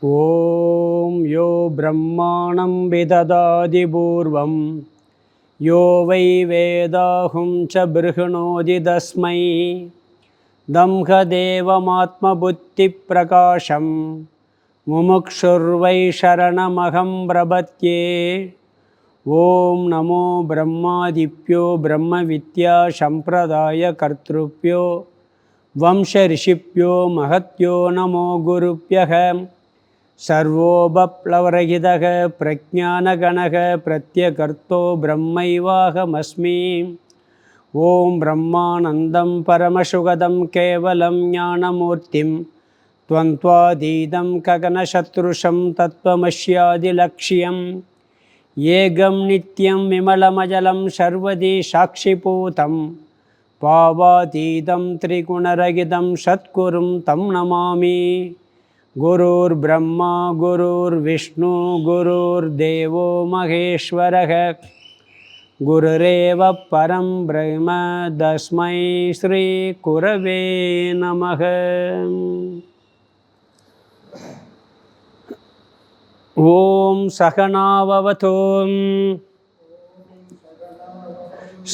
ஓம் யோ பிரம்மாணம் விததாதி பூர்வம் யோ வை வேதாஹும் ச பிருஹணோதி தஸ்மை தம்ஹ தேவமாத்ம புத்தி பிரகாசம் முமுக்ஷுர்வை சரணமகம் பிரபத்யே. ஓம் நமோ பிரம்மாதிப்யோ பிரம்ம வித்யா சம்பிரதாய கர்த்ருப்யோ வம்ச ரிஷிப்யோ மகத்யோ நமோ குருப்யக. சர்வோபப்ளவரகிதக பிரஜானகணக பிரத்யகர்த்தோ பிரம்மைவாஹமஸ்மி. ஓம் பிரம்மானந்தம் பரமசுகதம் கேவலம் ஞானமூர்த்திம் த்வந்த்வாதீதம் ககனசத்ருஷம் தத்வமஸ்யாதிலக்ஷ்யம். ஏகம் நித்யம் விமலமஜலம் சர்வதி சாட்சிபூதம் பாவாதீதம் திரிகுணரகிதம் சத்குரும் தம் நமாமி. குருர் பிரம்மா குருர் விஷ்ணு குருர் தேவோ மகேஸ்வரக குருரேவ பரம் பிரம்ம தஸ்மை ஸ்ரீ குரவே நமக. ஓம் சகனாவவது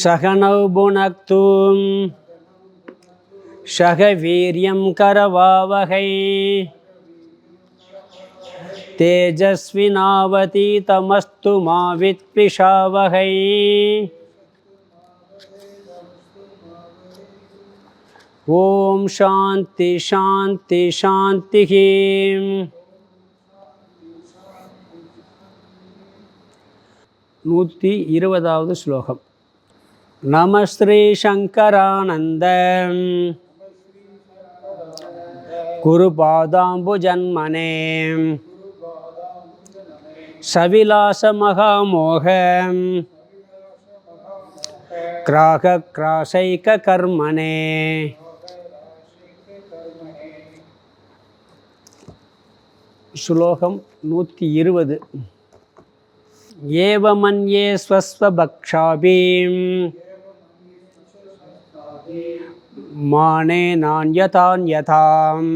சகனௌ புனக்து சக வீர்யம் கரவாவகை தேஜஸ்வினாவதீதமஸ்து மா வித்விஷாவகை. ஓம் சாந்தி சாந்தி சாந்தி. 120வது ஸ்லோகம். நமஸ்ரீ சங்கரானந்த குருபாதாம்புஜன்மனே சவிலாச மகாமோக கிராக கிராசைக கர்மனே. ஸ்லோகம் 120. ஏவமன்யே ஸ்வஸ்வபக்ஷாபீம் மானே நான்யதான்யதாம்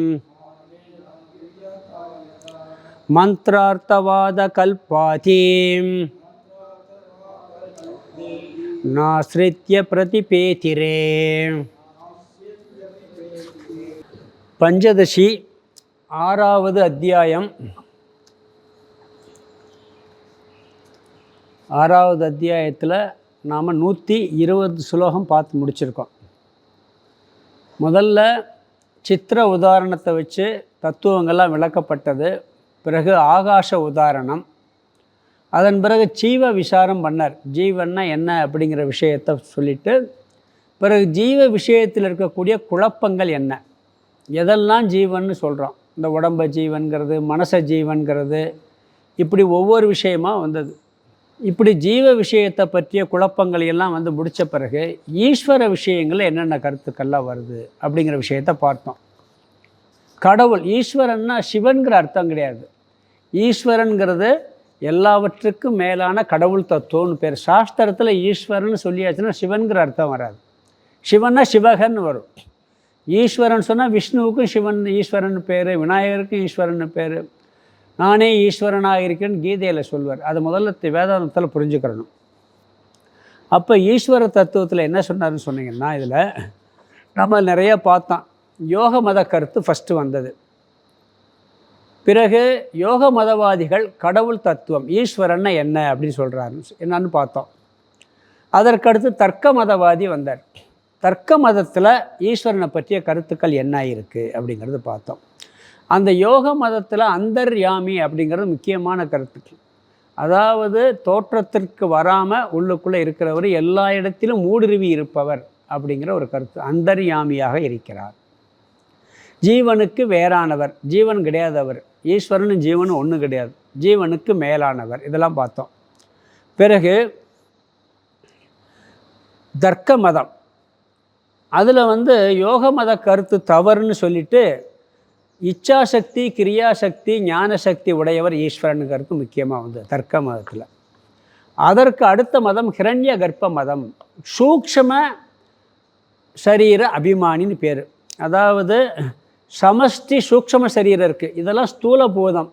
மந்த்ரார்த்தவாத கல்பாதீம் நாஸ்ரித்ய பிரதிபேதிரே. பஞ்சதசி 6வது அத்தியாயம். 6வது அத்தியாயத்தில் நாம் 120 ஸ்லோகம் பார்த்து முடிச்சிருக்கோம். முதல்ல சித்திர உதாரணத்தை வச்சு தத்துவங்கள்லாம் விளக்கப்பட்டது. பிறகு ஆகாச உதாரணம். அதன் பிறகு ஜீவ விசாரம் பண்ணார். ஜீவன்னா என்ன அப்படிங்கிற விஷயத்தை சொல்லிவிட்டு பிறகு ஜீவ விஷயத்தில் இருக்கக்கூடிய குழப்பங்கள் என்ன, எதெல்லாம் ஜீவன்னு சொல்கிறோம். இந்த உடம்பை ஜீவன்கிறது, மனசை ஜீவன்கிறது, இப்படி ஒவ்வொரு விஷயமாக வந்தது. இப்படி ஜீவ விஷயத்தை பற்றிய குழப்பங்கள் எல்லாம் வந்து முடித்த பிறகு ஈஸ்வர விஷயங்கள் என்னென்ன கருத்துக்கள்லாம் வருது அப்படிங்கிற விஷயத்தை பார்த்தோம். கடவுள் ஈஸ்வரன்னா சிவன்கிற அர்த்தம் கிடையாது. ஈஸ்வரன்கிறது எல்லாவற்றுக்கும் மேலான கடவுள் தத்துவம்னு பேர். சாஸ்திரத்தில் ஈஸ்வரன் சொல்லியாச்சுன்னா சிவன்கிற அர்த்தம் வராது. சிவன்னா சிவகன் வரும். ஈஸ்வரன் சொன்னால் விஷ்ணுவுக்கும் சிவன் ஈஸ்வரன் பேர், விநாயகருக்கும் ஈஸ்வரன் பேர். நானே ஈஸ்வரனாக இருக்கேன்னு கீதையில் சொல்வார். அதை முதல்ல வேதாந்தத்தில் புரிஞ்சுக்கிறணும். அப்போ ஈஸ்வர தத்துவத்தில் என்ன சொன்னார்னு சொன்னீங்கன்னா, இதில் நம்ம நிறைய பார்த்தோம். யோக மத கருத்து ஃபஸ்ட்டு வந்தது. பிறகு யோக மதவாதிகள் கடவுள் தத்துவம் ஈஸ்வரன்னா என்ன அப்படின்னு சொல்கிறாரு, என்னன்னு பார்த்தோம். அதற்கடுத்து தர்க்க மதவாதி வந்தார். தர்க்க மதத்தில் ஈஸ்வரனை பற்றிய கருத்துக்கள் என்ன இருக்குது அப்படிங்கிறது பார்த்தோம். அந்த யோக மதத்தில் அந்தர்யாமி அப்படிங்கிறது முக்கியமான கருத்து. அதாவது தோற்றத்திற்கு வராமல் உள்ளுக்குள்ளே இருக்கிறவர், எல்லா இடத்திலும் ஊடுருவி இருப்பவர் அப்படிங்கிற ஒரு கருத்து. அந்தர்யாமியாக இருக்கிறார். ஜீவனுக்கு வேறானவர், ஜீவன் கிடையாதவர். ஈஸ்வரனும் ஜீவனும் ஒன்று கிடையாது, ஜீவனுக்கு மேலானவர். இதெல்லாம் பார்த்தோம். பிறகு தர்க்க மதம், அதில் வந்து யோக மத கருத்து தவறுன்னு சொல்லிட்டு இச்சாசக்தி, கிரியாசக்தி, ஞானசக்தி உடையவர் ஈஸ்வரன் கருத்து முக்கியமாக வந்து தர்க்க மதத்தில். அதற்கு அடுத்த மதம் ஹிரண்ய கர்ப்ப மதம். சூக்ஷ்ம சரீர அபிமானின்னு பேர். அதாவது சமஷ்டி சூக்ஷ்ம சரீரம் இருக்குது, இதெல்லாம் ஸ்தூல பூதம்.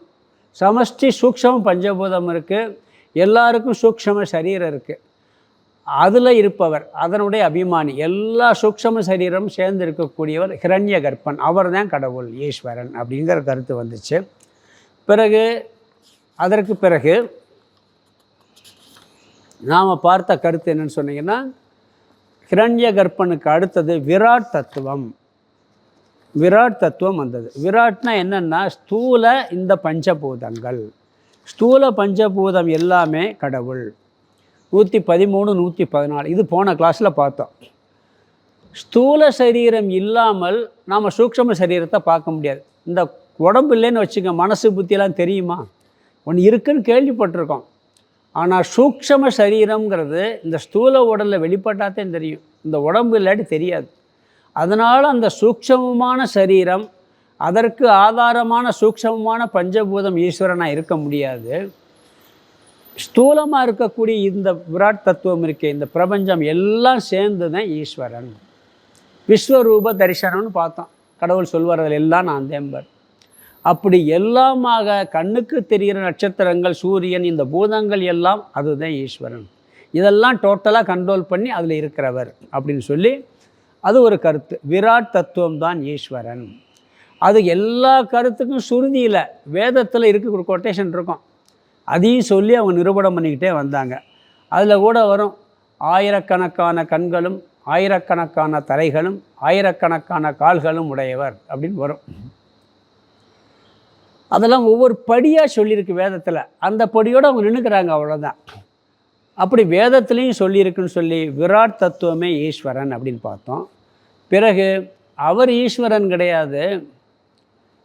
சமஷ்டி சூக்ஷ்ம பஞ்சபூதம் இருக்குது, எல்லாருக்கும் சூக்ஷ்ம சரீரம் இருக்குது. அதில் இருப்பவர், அதனுடைய அபிமானி, எல்லா சூக்ஷ்ம சரீரம் சேர்ந்து இருக்கக்கூடியவர் ஹிரண்ய கர்ப்பன், அவர் தான் கடவுள் ஈஸ்வரன் அப்படிங்கிற கருத்து வந்துச்சு. பிறகு அதற்கு பிறகு நாம் பார்த்த கருத்து என்னன்னு சொன்னீங்கன்னா, ஹிரண்ய கர்ப்பனுக்கு அடுத்தது விராட் தத்துவம். விராட் தத்துவம் வந்தது. விராட்னா என்னென்னா ஸ்தூல இந்த பஞ்சபூதங்கள், ஸ்தூல பஞ்சபூதம் எல்லாமே கடவுள். 113 114 இது போன கிளாஸில் பார்த்தோம். ஸ்தூல சரீரம் இல்லாமல் நாம் சூக்ஷ்ம சரீரத்தை பார்க்க முடியாது. இந்த உடம்பு இல்லைன்னு வச்சுக்க, மனசு புத்தியெல்லாம் தெரியுமா? ஒன்று இருக்குன்னு கேள்விப்பட்டிருக்கோம். ஆனால் சூக்ஷ்ம சரீரங்கிறது இந்த ஸ்தூல உடலில் வெளிப்பட்டாதான் தெரியும், இந்த உடம்பு இல்லாட்டி தெரியாது. அதனால் அந்த சூக்ஷ்மமான சரீரம், அதற்கு ஆதாரமான சூக்ஷ்மமான பஞ்சபூதம் ஈஸ்வரனாக இருக்க முடியாது. ஸ்தூலமாக இருக்கக்கூடிய இந்த விராட் தத்துவம் இருக்கே, இந்த பிரபஞ்சம் எல்லாம் சேர்ந்து தான் ஈஸ்வரன். விஸ்வரூப தரிசனம்னு பார்த்தோம். கடவுள் சொல்வார் அதில் எல்லாம் நான் தேம்பர். அப்படி எல்லாமாக கண்ணுக்கு தெரிகிற நட்சத்திரங்கள், சூரியன், இந்த பூதங்கள் எல்லாம் அதுதான் ஈஸ்வரன். இதெல்லாம் டோட்டலாக கண்ட்ரோல் பண்ணி அதில் இருக்கிறவர் அப்படின்னு சொல்லி அது ஒரு கருத்து. விராட் தத்துவம் தான் ஈஸ்வரன். அது எல்லா கருத்துக்கும் சுருதியில் வேதத்தில் இருக்க ஒரு கொட்டேஷன் இருக்கும், அதையும் சொல்லி அவங்க நிரூபணம் பண்ணிக்கிட்டே வந்தாங்க. அதில் கூட வரும், ஆயிரக்கணக்கான கண்களும் ஆயிரக்கணக்கான தலைகளும் ஆயிரக்கணக்கான கால்களும் உடையவர் அப்படின்னு வரும். அதெல்லாம் ஒவ்வொரு படியாக சொல்லியிருக்கு வேதத்தில். அந்த படியோடு அவங்க நின்றுக்கிறாங்க, அவ்வளோதான். அப்படி வேதத்துலேயும் சொல்லியிருக்குன்னு சொல்லி விராட் தத்துவமே ஈஸ்வரன் அப்படின்னு பார்த்தோம். பிறகு அவர் ஈஸ்வரன் கிடையாது,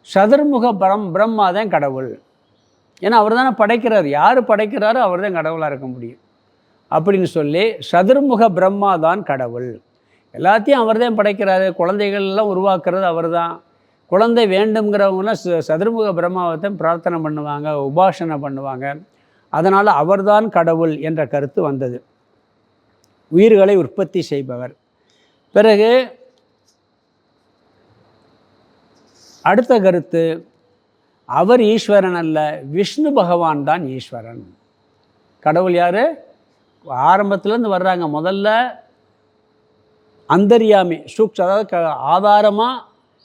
சதுர்முக பிரம்மா தான் கடவுள். ஏன்னா அவர் தானே படைக்கிறார், யார் படைக்கிறாரோ அவர் தான் கடவுளாக இருக்க முடியும் அப்படின்னு சொல்லி சதுர்முக பிரம்மா தான் கடவுள். எல்லாத்தையும் அவர் தான் படைக்கிறாரு, குழந்தைகள்லாம் உருவாக்குறது அவர் தான். குழந்தை வேண்டுங்கிறவங்களாம் சதுர்முக பிரம்மாவை தான் பிரார்த்தனை பண்ணுவாங்க, உபாசனை பண்ணுவாங்க. அதனால் அவர்தான் கடவுள் என்ற கருத்து வந்தது, உயிர்களை உற்பத்தி செய்பவர். பிறகு அடுத்த கருத்து, அவர் ஈஸ்வரன் அல்ல, விஷ்ணு பகவான் தான் ஈஸ்வரன். கடவுள் யார்? ஆரம்பத்துலேருந்து வர்றாங்க. முதல்ல அந்தர்யாமி அதாவது ஆதாரமாக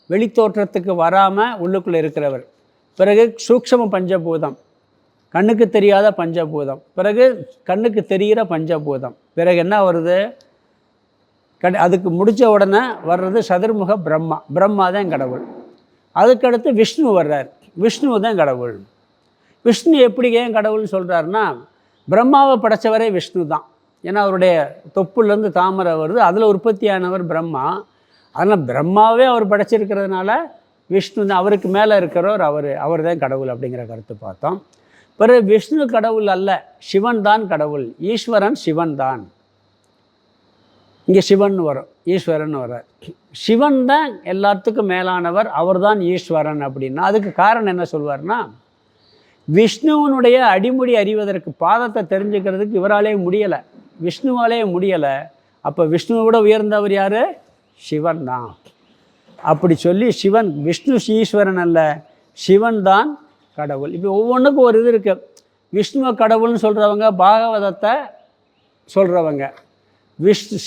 வெளித்தோற்றத்துக்கு வராமல் உள்ளுக்குள்ளே இருக்கிறவர். பிறகு சூக்ஷ்ம பஞ்சபூதம், கண்ணுக்கு தெரியாத பஞ்சபூதம். பிறகு கண்ணுக்கு தெரிகிற பஞ்சபூதம். பிறகு என்ன வருது? அதுக்கு முடித்த உடனே வர்றது சதுர்முக பிரம்மா. பிரம்மா தான் கடவுள். அதுக்கடுத்து விஷ்ணு வர்றார், விஷ்ணு தான் கடவுள். விஷ்ணு எப்படி ஏன் கடவுள்னு சொல்கிறாருன்னா, பிரம்மாவை படைத்தவரே விஷ்ணு தான். ஏன்னா அவருடைய தொப்புலேருந்து தாமரை வருது, அதில் உற்பத்தியானவர் பிரம்மா. அதனால் பிரம்மாவே அவர் படைச்சிருக்கிறதுனால விஷ்ணு தான், அவருக்கு மேலே இருக்கிறவர் அவர் தான் கடவுள் அப்படிங்கிற கருத்து பார்த்தோம். பிறகு விஷ்ணு கடவுள் அல்ல, சிவன் தான் கடவுள். ஈஸ்வரன் சிவன் தான். இங்கே சிவன் வரும், ஈஸ்வரன் வர்றார். சிவன் தான் எல்லாத்துக்கும் மேலானவர், அவர் தான் ஈஸ்வரன் அப்படின்னா அதுக்கு காரணம் என்ன சொல்வார்னா, விஷ்ணுவனுடைய அடிமுடி அறிவதற்கு, பாதத்தை தெரிஞ்சுக்கிறதுக்கு இவராலே முடியலை, விஷ்ணுவாலே முடியலை. அப்போ விஷ்ணுவை விட உயர்ந்தவர் யார்? சிவன் தான். அப்படி சொல்லி சிவன், விஷ்ணு ஈஸ்வரன் அல்ல, சிவன் தான் கடவுள். இப்போ ஒவ்வொன்றுக்கும் ஒரு இது இருக்குது. விஷ்ணுவை கடவுள்னு சொல்கிறவங்க பாகவதத்தை சொல்கிறவங்க,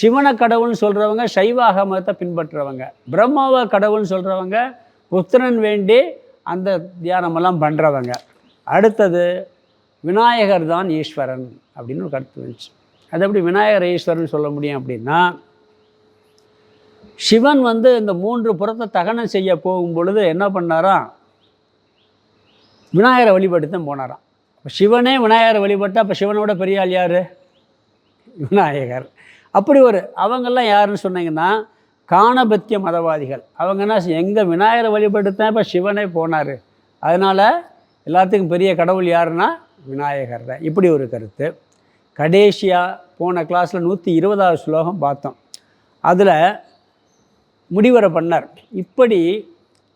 சிவனை கடவுள்னு சொல்கிறவங்க சைவ ஆகமத்தை பின்பற்றுறவங்க, பிரம்மாவை கடவுள்னு சொல்கிறவங்க புத்திரன் வேண்டி அந்த தியானமெல்லாம் பண்ணுறவங்க. அடுத்தது விநாயகர் தான் ஈஸ்வரன் அப்படின்னு ஒரு கருத்து வந்துச்சு. அது எப்படி விநாயகர் ஈஸ்வரன் சொல்ல முடியும் அப்படின்னா, சிவன் இந்த 3 புறத்தை தகனம் செய்ய போகும் பொழுது என்ன பண்ணாராம், விநாயகரை வழிபட்டு தான் போனாராம். இப்போ சிவனே விநாயகரை வழிபட்டு, அப்போ சிவனோட பெரிய ஆள் யார்? விநாயகர். அப்படி அவங்கெல்லாம் யாருன்னு சொன்னீங்கன்னா காணபத்திய மதவாதிகள். அவங்கன்னா எங்கே விநாயகரை வழிபட்டு தான் இப்போ சிவனே போனார், அதனால் எல்லாத்துக்கும் பெரிய கடவுள் யாருன்னா விநாயகர் தான். இப்படி ஒரு கருத்து. கடைசியாக போன கிளாஸில் 120வது ஸ்லோகம் பார்த்தோம். அதில் முடிவரை பண்ணார். இப்படி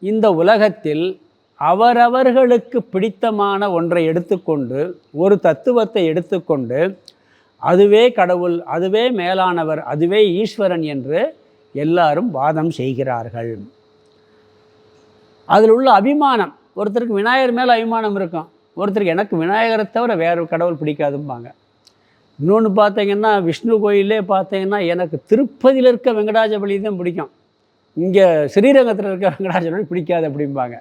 இந்த உலகத்தில் அவரவர்களுக்கு பிடித்தமான ஒன்றை எடுத்துக்கொண்டு, ஒரு தத்துவத்தை எடுத்துக்கொண்டு, அதுவே கடவுள், அதுவே மேலானவர், அதுவே ஈஸ்வரன் என்று எல்லாரும் வாதம் செய்கிறார்கள். அதில் உள்ள அபிமானம், ஒருத்தருக்கு விநாயகர் மேலே அபிமானம் இருக்கும், ஒருத்தருக்கு எனக்கு விநாயகரை தவிர வேறு கடவுள் பிடிக்காதும்பாங்க. இன்னொன்று பார்த்தீங்கன்னா விஷ்ணு கோயிலே பார்த்தீங்கன்னா எனக்கு திருப்பதியில் இருக்க வெங்கடாஜபலி தான் பிடிக்கும், இங்கே ஸ்ரீரங்கத்தில் இருக்க வெங்கடாஜபலி பிடிக்காது அப்படிம்பாங்க.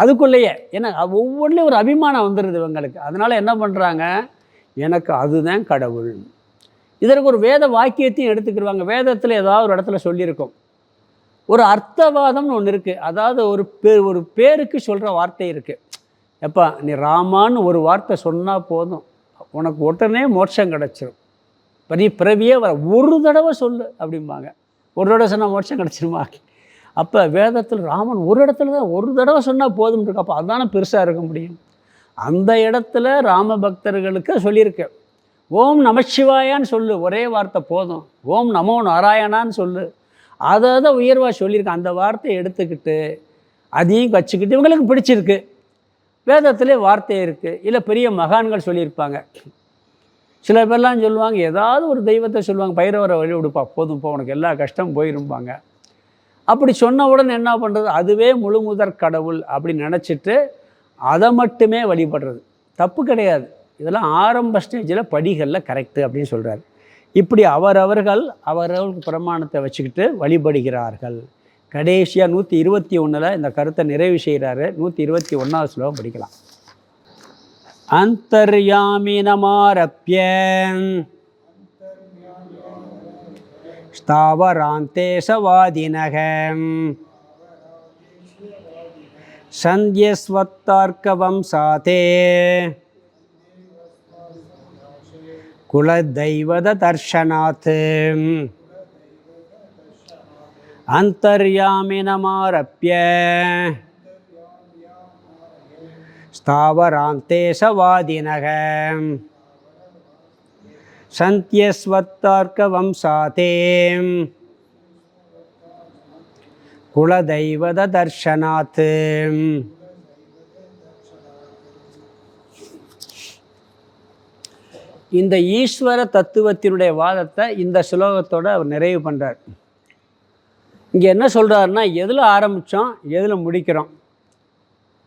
அதுக்குள்ளேயே ஏன்னா ஒவ்வொன்றிலையும் ஒரு அபிமானம் வந்துடுது இவங்களுக்கு. அதனால் என்ன பண்ணுறாங்க, எனக்கு அதுதான் கடவுள். இதற்கு ஒரு வேத வாக்கியத்தையும் எடுத்துக்கிடுவாங்க. வேதத்தில் ஏதாவது ஒரு இடத்துல சொல்லியிருக்கோம். ஒரு அர்த்தவாதம்னு ஒன்று இருக்குது. அதாவது ஒரு பேருக்கு சொல்கிற வார்த்தை இருக்குது. எப்பா நீ ராமான்னு ஒரு வார்த்தை சொன்னால் போதும், உனக்கு உடனே மோட்சம் கிடச்சிரும். நீ பிறவியே வர ஒரு தடவை சொல்லு அப்படிம்பாங்க. ஒரு தடவை சொன்னால் மோட்சம் கிடச்சிருமா? அப்போ வேதத்தில் ராமன் ஒரு இடத்துல தான் ஒரு தடவை சொன்னால் போதும் இருக்கு. அப்போ அதுதானே பெருசாக இருக்க முடியும். அந்த இடத்துல ராம பக்தர்களுக்கு சொல்லியிருக்கேன், ஓம் நமச்சிவாயான்னு சொல்லு, ஒரே வார்த்தை போதும். ஓம் நமோ நாராயணான்னு சொல்லு, அதை உயர்வாக சொல்லியிருக்கேன். அந்த வார்த்தையை எடுத்துக்கிட்டு அதையும் வச்சுக்கிட்டு இவங்களுக்கு பிடிச்சிருக்கு. வேதத்திலே வார்த்தை இருக்குது, இல்லை பெரிய மகான்கள் சொல்லியிருப்பாங்க. சில பேர்லாம் சொல்லுவாங்க, ஏதாவது ஒரு தெய்வத்தை சொல்லுவாங்க, பைரவரை வழி விடுப்பா போதும் போ, உனக்கு எல்லா கஷ்டமும் போயிருப்பாங்க. அப்படி சொன்னவுடன் என்ன பண்ணுறது, அதுவே முழு முதற் கடவுள் அப்படின்னு நினச்சிட்டு அதை மட்டுமே வழிபடுறது தப்பு கிடையாது. இதெல்லாம் ஆரம்ப ஸ்டேஜில் படிகளில் கரெக்டு அப்படின்னு சொல்கிறார். இப்படி அவரவர்களுக்கு பிரமாணத்தை வச்சுக்கிட்டு வழிபடுகிறார்கள். கடைசியாக 121 இந்த கருத்தை நிறைவு செய்கிறாரு. 121 ஸ்லோகம் படிக்கலாம். அந்தர்யாமினமாரப்ய ஸ்தாவராந்தேசவாதினகம் சந்தியஸ்வத்தார்க்கவம்சாதே குலதெய்வத தர்ஷனாத் அந்தர்யாமினமாரப்ய ஸ்தாவராந்தேசவாதினகம் சந்தியஸ்வத்தார்க்கவம்சாதே குலதெய்வத தர்ஷனாத். இந்த ஈஸ்வர தத்துவத்தினுடைய வாதத்தை இந்த ஸ்லோகத்தோடு அவர் நிறைவு பண்ணுறார். இங்கே என்ன சொல்கிறாருன்னா, எதில் ஆரம்பித்தோம் எதில் முடிக்கிறோம்.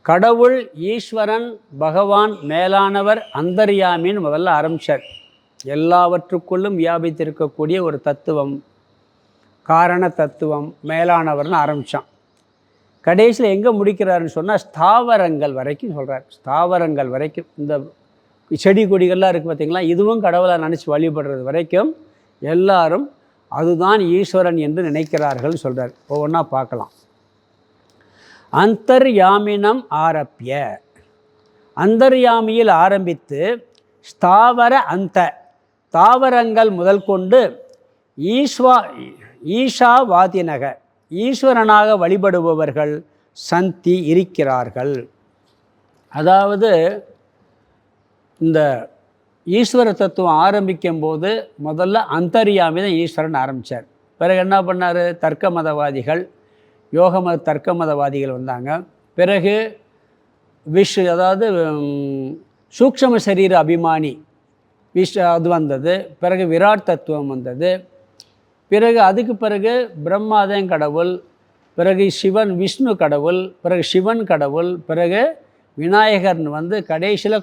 கடவுள், ஈஸ்வரன், பகவான், மேலானவர், அந்தர்யாமின்னு முதல்ல ஆரம்பித்தார். எல்லாவற்றுக்குள்ளும் வியாபித்திருக்கக்கூடிய ஒரு தத்துவம், காரண தத்துவம், மேலானவர்னு ஆரம்பித்தான். கடைசியில் எங்கே முடிக்கிறாருன்னு சொன்னால் ஸ்தாவரங்கள் வரைக்கும் சொல்கிறார். ஸ்தாவரங்கள் வரைக்கும், இந்த செடி கொடிகள்லாம் இருக்குது பார்த்திங்களா, இதுவும் கடவுளை நினச்சி வழிபடுறது வரைக்கும் எல்லாரும் அதுதான் ஈஸ்வரன் என்று நினைக்கிறார்கள் சொல்கிறார். ஒவ்வொன்றா பார்க்கலாம். அந்தர்யாமினம் ஆரப்பிய, அந்தர்யாமியில் ஆரம்பித்து ஸ்தாவர அந்த தாவரங்கள் முதல் கொண்டு ஈஷாவாதினக ஈஸ்வரனாக வழிபடுபவர்கள் சந்தி இருக்கிறார்கள். அதாவது இந்த ஈஸ்வர தத்துவம் ஆரம்பிக்கும் போது முதல்ல அந்தர்யாமி தான் ஈஸ்வரன் ஆரம்பித்தார். பிறகு என்ன பண்ணார், தர்க்க மதவாதிகள், யோக தர்க்க மதவாதிகள் வந்தாங்க. பிறகு அதாவது சூக்ஷ்ம சரீர அபிமானி அது வந்தது. பிறகு விராட் தத்துவம் வந்தது. பிறகு அதுக்கு பிறகு பிரம்மாதன் கடவுள், பிறகு சிவன் விஷ்ணு கடவுள், பிறகு சிவன் கடவுள், பிறகு விநாயகர்னு வந்து கடைசியில்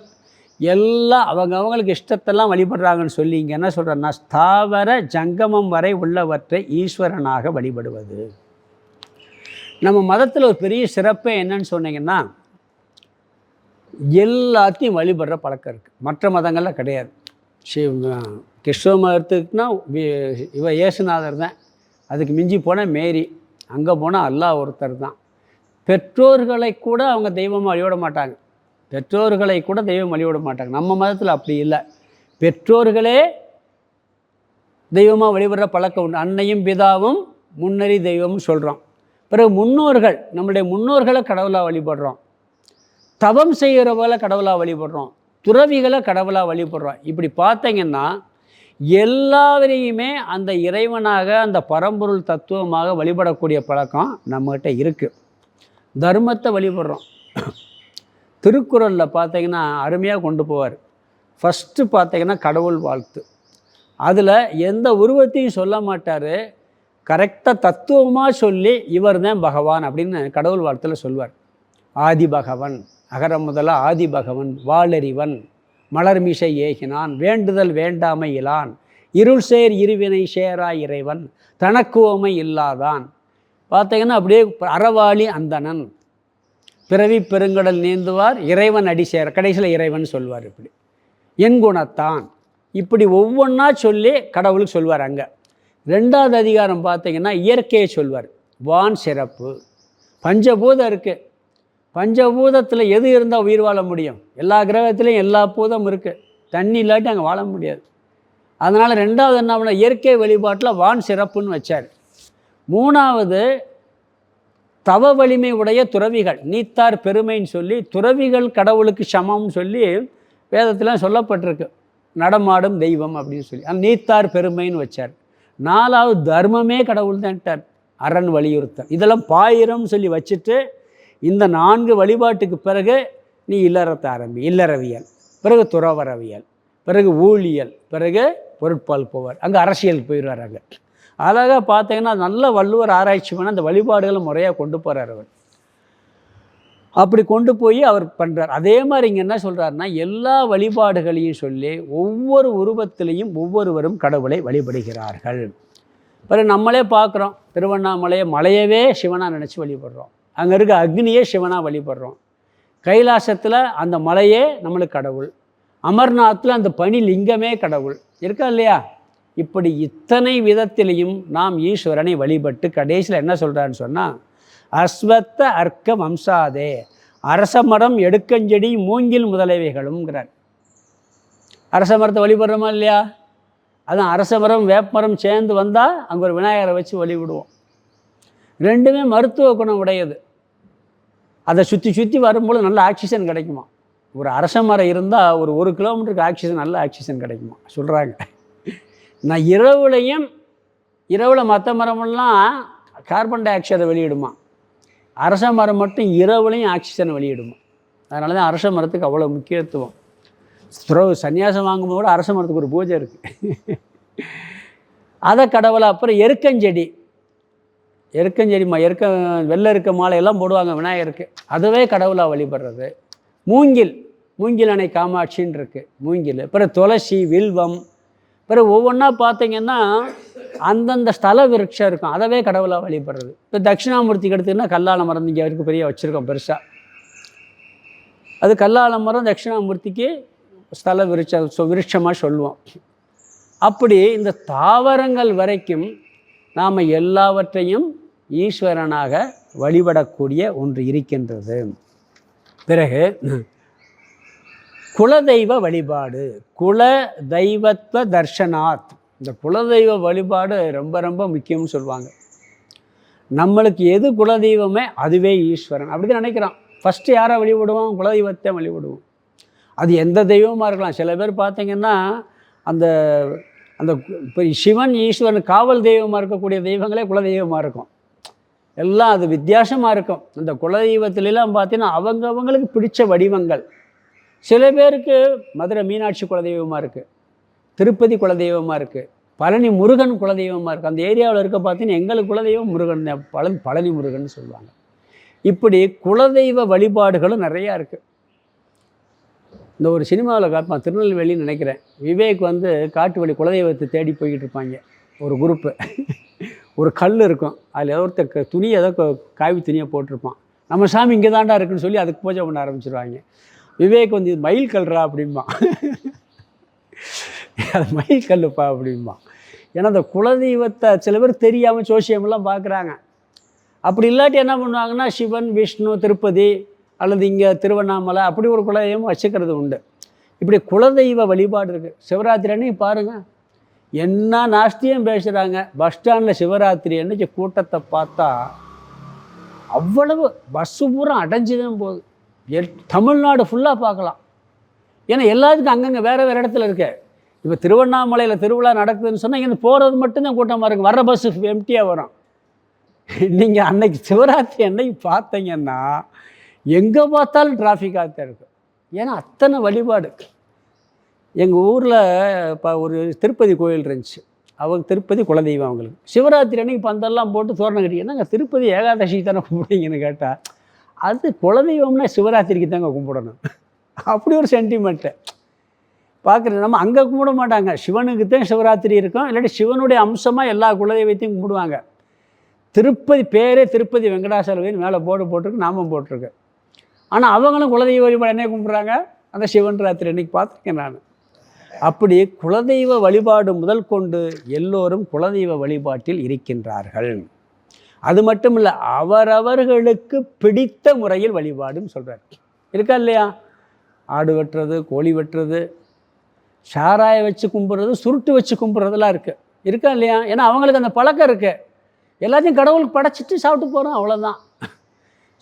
எல்லாம் அவங்களுக்கு இஷ்டத்தெல்லாம் வழிபடுறாங்கன்னு சொல்லி இங்கே என்ன சொல்கிறேன்னா, ஸ்தாவர ஜங்கமம் வரை உள்ளவற்றை ஈஸ்வரனாக வழிபடுவது. நம்ம மதத்தில் ஒரு பெரிய சிறப்பே என்னன்னு சொன்னீங்கன்னா, எல்லாத்தையும் வழிபடுற பழக்கம் இருக்குது. மற்ற மதங்களில் கிடையாது. கிறிஸ்துவ மதத்துக்குனா இயேசுநாதர் தான், அதுக்கு மிஞ்சி போனால் மேரி, அங்கே போனால் அல்லாஹ் ஒருத்தர் தான். பெற்றோர்களை கூட அவங்க தெய்வமாக வழிபட மாட்டாங்க. பெற்றோர்களை கூட தெய்வம் வழிபட மாட்டாங்க. நம்ம மதத்தில் அப்படி இல்லை. பெற்றோர்களே தெய்வமாக வழிபடுற பழக்கம் உண்டு. அன்னையும் பிதாவும் முன்னறி தெய்வம்னு சொல்கிறோம். பிறகு முன்னோர்கள், நம்முடைய முன்னோர்களை கடவுளாக வழிபடுறோம். தவம் செய்கிறவங்களை கடவுளாக வழிபடுறோம். துறவிகளை கடவுளாக வழிபடுறோம். இப்படி பார்த்தீங்கன்னா எல்லாவரையுமே அந்த இறைவனாக, அந்த பரம்பொருள் தத்துவமாக வழிபடக்கூடிய பழக்கம் நம்மகிட்ட இருக்குது. தர்மத்தை வழிபடுறோம். திருக்குறளில் பார்த்தீங்கன்னா அருமையாக கொண்டு போவார். ஃபஸ்ட்டு பார்த்தீங்கன்னா கடவுள் வாழ்த்து. அதில் எந்த உருவத்தையும் சொல்ல மாட்டார், கரெக்டாக தத்துவமாக சொல்லி இவர் தான் பகவான் அப்படின்னு கடவுள் வாழ்த்தில் சொல்வார். ஆதி பகவன் அகர முதல ஆதிபகவன் வாளறிவன் மலர்மிசை ஏகினான் வேண்டுதல் வேண்டாமை இலான் இருள் சேர் இருவினை சேரா இறைவன் தனக்குவமை இல்லாதான். பார்த்தீங்கன்னா அப்படியே அறவாளி அந்தணன் பிறவி பெருங்கடல் நீந்துவார் இறைவன் அடி சேர, கடைசியில் இறைவன் சொல்வார். இப்படி என் குணத்தான் இப்படி ஒவ்வொன்றா சொல்லி கடவுளுக்கு சொல்வார். அங்கே 2வது அதிகாரம் பார்த்தீங்கன்னா இயற்கையை சொல்வார். வான் சிறப்பு, பஞ்சபூதம் இருக்குது. பஞ்சபூதத்தில் எது இருந்தால் உயிர் வாழ முடியும்? எல்லா கிரகத்துலேயும் எல்லா பூதம் இருக்குது. தண்ணி இல்லாட்டி அங்கே வாழ முடியாது. அதனால் 2வது என்ன பண்ண, இயற்கை வழிபாட்டில் வான் சிறப்புன்னு வச்சார். 3வது தவ வலிமை உடைய துறவிகள், நீத்தார் பெருமைன்னு சொல்லி துறவிகள் கடவுளுக்கு சமம்னு சொல்லி வேதத்தில் சொல்லப்பட்டிருக்கு. நடமாடும் தெய்வம் அப்படின்னு சொல்லி அந்த நீத்தார் பெருமைன்னு வச்சார். 4வது தர்மமே கடவுள் தான்ட்டார், அரண் வலியுறுத்தல். இதெல்லாம் பாயிரம்னு சொல்லி வச்சுட்டு இந்த 4 வழிபாட்டுக்கு பிறகு நீ இல்லறத்தை ஆரம்பி. இல்லறவியல், பிறகு துறவரவியல், பிறகு ஊழியல், பிறகு பொருட்பால் போவார். அங்கே அரசியலுக்கு போயிடுவார். அங்கே அழகாக பார்த்தீங்கன்னா நல்ல வள்ளுவர் ஆராய்ச்சி பண்ண அந்த வழிபாடுகளை முறையாக கொண்டு போகிறார் அவர். அப்படி கொண்டு போய் அவர் பண்ணுறார். அதே மாதிரி இங்கே என்ன சொல்கிறாருன்னா, எல்லா வழிபாடுகளையும் சொல்லி ஒவ்வொரு உருவத்திலையும் ஒவ்வொருவரும் கடவுளை வழிபடுகிறார்கள். பிறகு நம்மளே பார்க்குறோம், திருவண்ணாமலையை மலையவே சிவனாக நினச்சி வழிபடுறோம். அங்கே இருக்க அக்னியே சிவனாக வழிபடுறோம். கைலாசத்தில் அந்த மலையே நம்மளுக்கு கடவுள். அமர்நாத்தில் அந்த பனி லிங்கமே கடவுள் இருக்கா இல்லையா? இப்படி இத்தனை விதத்திலையும் நாம் ஈஸ்வரனை வழிபட்டு கடைசியில் என்ன சொல்கிறான்னு சொன்னால், அஸ்வத்த அர்க்க வம்சாதே அரசமரம் எடுக்கஞ்செடி மூங்கில் முதலவைகளும்ங்கிறார். அரச மரத்தை வழிபடுறோமா இல்லையா? அதுவும் அரசமரம் வேப்பமரம் சேர்ந்து வந்தால் அங்கே ஒரு விநாயகரை வச்சு வழிபடுவோம். 2மே மருத்துவ குணம் உடையது. அதை சுற்றி சுற்றி வரும்போது நல்ல ஆக்சிஜன் கிடைக்குமா? ஒரு அரச மரம் இருந்தால் ஒரு 1 கிலோமீட்டருக்கு ஆக்சிஜன், நல்ல ஆக்சிஜன் கிடைக்குமா சொல்கிறாங்க. நான் இரவில் மற்ற மரமெல்லாம் கார்பன் டை ஆக்சைடை வெளியிடுமா, அரச மரம் மட்டும் இரவுலையும் ஆக்சிஜனை வெளியிடுமா. அதனால தான் அரச மரத்துக்கு அவ்வளோ முக்கியத்துவம். சன்னியாசம் வாங்கும்போது கூட அரச மரத்துக்கு ஒரு பூஜை இருக்குது. அதை கடவுளை. அப்புறம் எருக்கஞ்செடிமா வெள்ளை இருக்க மாலையெல்லாம் போடுவாங்க விநாயகருக்கு, அதுவே கடவுளாக வழிபடுறது. மூங்கில் அணை காமாட்சின்னு இருக்குது மூங்கில். பிறகு துளசி, வில்வம். பிறகு ஒவ்வொன்றா பார்த்தீங்கன்னா அந்தந்த ஸ்தல விருட்சம் இருக்கும், அதவே கடவுளாக வழிபடுறது. இப்போ தட்சிணாமூர்த்திக்கு எடுத்துக்கிட்டால் கல்லால மரம் இங்கே வரைக்கும் பெரிய வச்சுருக்கோம் பெருசாக. அது கல்லால மரம் தட்சிணாமூர்த்திக்கு ஸ்தல விருட்சமாக சொல்லுவோம். அப்படி இந்த தாவரங்கள் வரைக்கும் நாம் எல்லாவற்றையும் ஈஸ்வரனாக வழிபடக்கூடிய ஒன்று இருக்கின்றது. பிறகு குலதெய்வ வழிபாடு, குல தெய்வத்வ தர்ஷனாத். இந்த குலதெய்வ வழிபாடு ரொம்ப ரொம்ப முக்கியம்னு சொல்லுவாங்க. நம்மளுக்கு எது குலதெய்வமே அதுவே ஈஸ்வரன் அப்படி தான் நினைக்கிறோம். ஃபஸ்ட்டு யாரை வழிபடுவோம்? குலதெய்வத்தை வழிபடுவோம். அது எந்த தெய்வமாக இருக்கலாம். சில பேர் பார்த்திங்கன்னா அந்த அந்த இப்போ சிவன் ஈஸ்வரன் காவல் தெய்வமாக இருக்கக்கூடிய தெய்வங்களே குலதெய்வமாக இருக்கும். எல்லாம் அது வித்தியாசமாக இருக்கும். அந்த குலதெய்வத்திலெல்லாம் பார்த்தீங்கன்னா அவங்களுக்கு பிடிச்ச வடிவங்கள். சில பேருக்கு மதுரை மீனாட்சி குலதெய்வமாக இருக்குது, திருப்பதி குலதெய்வமாக இருக்குது, பழனி முருகன் குலதெய்வமாக இருக்குது. அந்த ஏரியாவில் இருக்க பார்த்தீங்கன்னா எங்களுக்கு குலதெய்வம் முருகன், பழனி முருகன் சொல்லுவாங்க. இப்படி குலதெய்வ வழிபாடுகளும் நிறையா இருக்குது. இந்த ஒரு சினிமாவில் காட்டுப்பான், திருநெல்வேலின்னு நினைக்கிறேன், விவேக் காட்டு வழி குலதெய்வத்தை தேடி போய்கிட்டு இருப்பாங்க. ஒரு குரூப்பு, ஒரு கல் இருக்கும், அதில் ஏதோ ஒருத்தர் துணி ஏதோ காவி துணியை போட்டிருப்பான். நம்ம சாமி இங்கே தாண்டா இருக்குன்னு சொல்லி அதுக்கு பூஜை பண்ண ஆரம்பிச்சிருவாங்க. விவேக் இது மயில் கல்றா அப்படின்பா, அது மயில் கல்லுப்பா அப்படின்பா. ஏன்னா அந்த குலதெய்வத்தை சில பேர் தெரியாமல் சோசியமெல்லாம் பார்க்குறாங்க. அப்படி இல்லாட்டி என்ன பண்ணுவாங்கன்னா சிவன், விஷ்ணு, திருப்பதி அல்லது இங்கே திருவண்ணாமலை அப்படி ஒரு குலதெய்வம் வச்சுக்கிறது உண்டு. இப்படி குலதெய்வ வழிபாடு இருக்குது. சிவராத்திரி அன்னைக்கு பாருங்கள் என்ன நாஸ்தியம் பேசுகிறாங்க. பஸ் ஸ்டாண்டில் சிவராத்திரி அன்னைக்கு கூட்டத்தை பார்த்தா அவ்வளவு பஸ்ஸு பூரா அடைஞ்சுதான் போகுது. தமிழ்நாடு ஃபுல்லாக பார்க்கலாம். ஏன்னா எல்லாத்துக்கும் அங்கங்கே வேறு இடத்துல இருக்கு. இப்போ திருவண்ணாமலையில் திருவிழா நடக்குதுன்னு சொன்னால் இங்கே போகிறது மட்டும்தான் கூட்டமாக இருக்கும், வர்ற பஸ்ஸு எம்டியாக வரும். நீங்கள் அன்னைக்கு சிவராத்திரி அன்னைக்கு பார்த்தீங்கன்னா எங்கே பார்த்தாலும் டிராஃபிக்காக தான் இருக்கும். ஏன்னா அத்தனை வழிபாடு. எங்கள் ஊரில் இப்போ ஒரு திருப்பதி கோயில் இருந்துச்சு, அவங்க திருப்பதி குலதெய்வம் அவங்களுக்கு. சிவராத்திரி அன்னைக்கு பந்தெல்லாம் போட்டு தோரணம் கட்டி, என்னங்க திருப்பதி ஏகாதசி தானே கூப்பிடுங்கன்னு கேட்டால் அது குலதெய்வம்னா சிவராத்திரிக்கு தாங்க கும்பிடணும். அப்படி ஒரு சென்டிமெண்ட்டு பார்க்குறது. நம்ம அங்கே கும்பிட மாட்டாங்க, சிவனுக்கு தான் சிவராத்திரி இருக்கும். இல்லாட்டி சிவனுடைய அம்சமாக எல்லா குலதெய்வத்தையும் கும்பிடுவாங்க. திருப்பதி பேரே திருப்பதி வெங்கடாசலவின்னு மேலே போர்டு போட்டிருக்கு, நாமம் போட்டிருக்கு. ஆனால் அவங்களும் குலதெய்வ வழிபாடு என்ன கும்பிட்றாங்க, அந்த சிவன் ராத்திரி அன்றைக்கி பார்த்துருக்கேன் நான். அப்படி குலதெய்வ வழிபாடு முதல் கொண்டு எல்லோரும் குலதெய்வ வழிபாட்டில் இருக்கின்றார்கள். அது மட்டும் இல்லை, அவரவர்களுக்கு பிடித்த முறையில் வழிபாடுன்னு சொல்கிறார். இருக்கா இல்லையா? ஆடு வெட்டுறது, கோழி வெட்டுறது, சாராயை வச்சு கும்பிட்றது, சுருட்டு வச்சு கும்பிட்றதுலாம் இருக்குது. இருக்கா இல்லையா? ஏன்னா அவங்களுக்கு அந்த பழக்கம் இருக்குது. எல்லாத்தையும் கடவுளுக்கு படைச்சிட்டு சாப்பிட்டு போகிறோம், அவ்வளோதான்.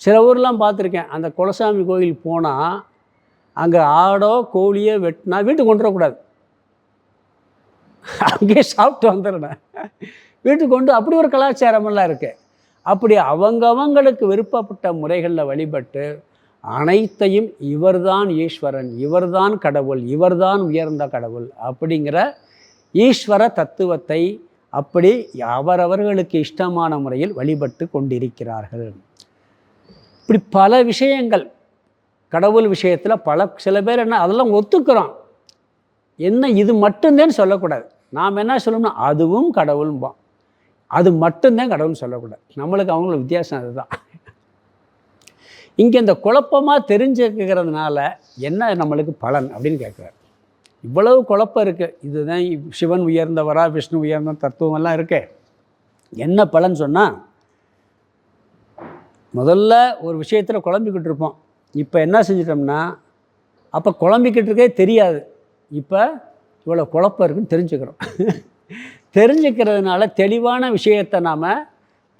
சில ஊர்லாம் பார்த்துருக்கேன், அந்த குலசாமி கோயில் போனால் அங்கே ஆடோ கோழியோ வெட்டினா வீட்டுக்கு கொண்டு வரக்கூடாது, அங்கேயே சாப்பிட்டு வந்துடுறேன். வீட்டுக்கு கொண்டு அப்படி ஒரு கலாச்சாரமெல்லாம் இருக்குது. அப்படி அவங்களுக்கு விருப்பப்பட்ட முறைகளில் வழிபட்டு அனைத்தையும் இவர்தான் ஈஸ்வரன், இவர்தான் கடவுள், இவர்தான் உயர்ந்த கடவுள் அப்படிங்கிற ஈஸ்வர தத்துவத்தை அப்படி அவரவர்களுக்கு இஷ்டமான முறையில் வழிபட்டு கொண்டிருக்கிறார்கள். இப்படி பல விஷயங்கள் கடவுள் விஷயத்தில் சில பேர் என்ன அதெல்லாம் ஒத்துக்கிறோம், என்ன இது மட்டும்தான் சொல்லக்கூடாது. நாம் என்ன சொல்லணும்னா அதுவும் கடவுள்பான், அது மட்டும்தான் கடவுள்னு சொல்லக்கூடாது. நம்மளுக்கு அவங்களுக்கு வித்தியாசம் அதுதான். இங்கே இந்த குழப்பமாக தெரிஞ்சுக்கிறதுனால என்ன நம்மளுக்கு பலன் அப்படின்னு கேட்குறாரு. இவ்வளவு குழப்பம் இருக்குது, இதுதான் சிவன் உயர்ந்தவரா விஷ்ணு உயர்ந்த தத்துவமெல்லாம் இருக்கு, என்ன பலன் சொன்னால், முதல்ல ஒரு விஷயத்தில் குழம்பிக்கிட்டு இருப்போம், இப்போ என்ன செஞ்சிட்டோம்னா அப்போ குழம்பிக்கிட்டு இருக்கே தெரியாது, இப்போ இவ்வளோ குழப்பம் இருக்குன்னு தெரிஞ்சுக்கிறோம். தெரிஞ்சுக்கிறதுனால தெளிவான விஷயத்தை நாம்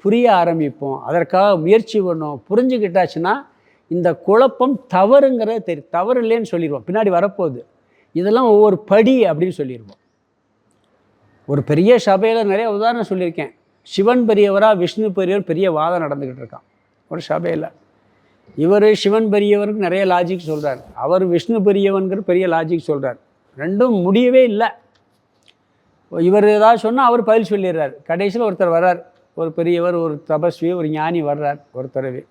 புரிய ஆரம்பிப்போம், அதற்காக முயற்சி பண்ணோம். புரிஞ்சுக்கிட்டாச்சுன்னா இந்த குழப்பம் தவறுங்கிறது தவறு இல்லைன்னு சொல்லிடுவோம், பின்னாடி வரப்போகுது. இதெல்லாம் ஒவ்வொரு படி அப்படின்னு சொல்லிடுவோம். ஒரு பெரிய சபையில் நிறைய உதாரணம் சொல்லியிருக்கேன். சிவன் பெரியவரா விஷ்ணு பெரியவர் பெரிய வாதம் நடந்துக்கிட்டு இருக்கான் ஒரு சபையில். இவர் சிவன் பெரியவருக்கு நிறைய லாஜிக் சொல்கிறார், அவர் விஷ்ணு பெரியவன்கிற பெரிய லாஜிக் சொல்கிறார். ரெண்டும் முடியவே இல்லை. இவர் ஏதாவது சொன்னால் அவர் பதில் சொல்லிடுறார். கடைசியில் ஒருத்தர் வர்றார், ஒரு பெரியவர், ஒரு தபஸ்வி, ஒரு ஞானி வர்றார், ஒரு துறவி.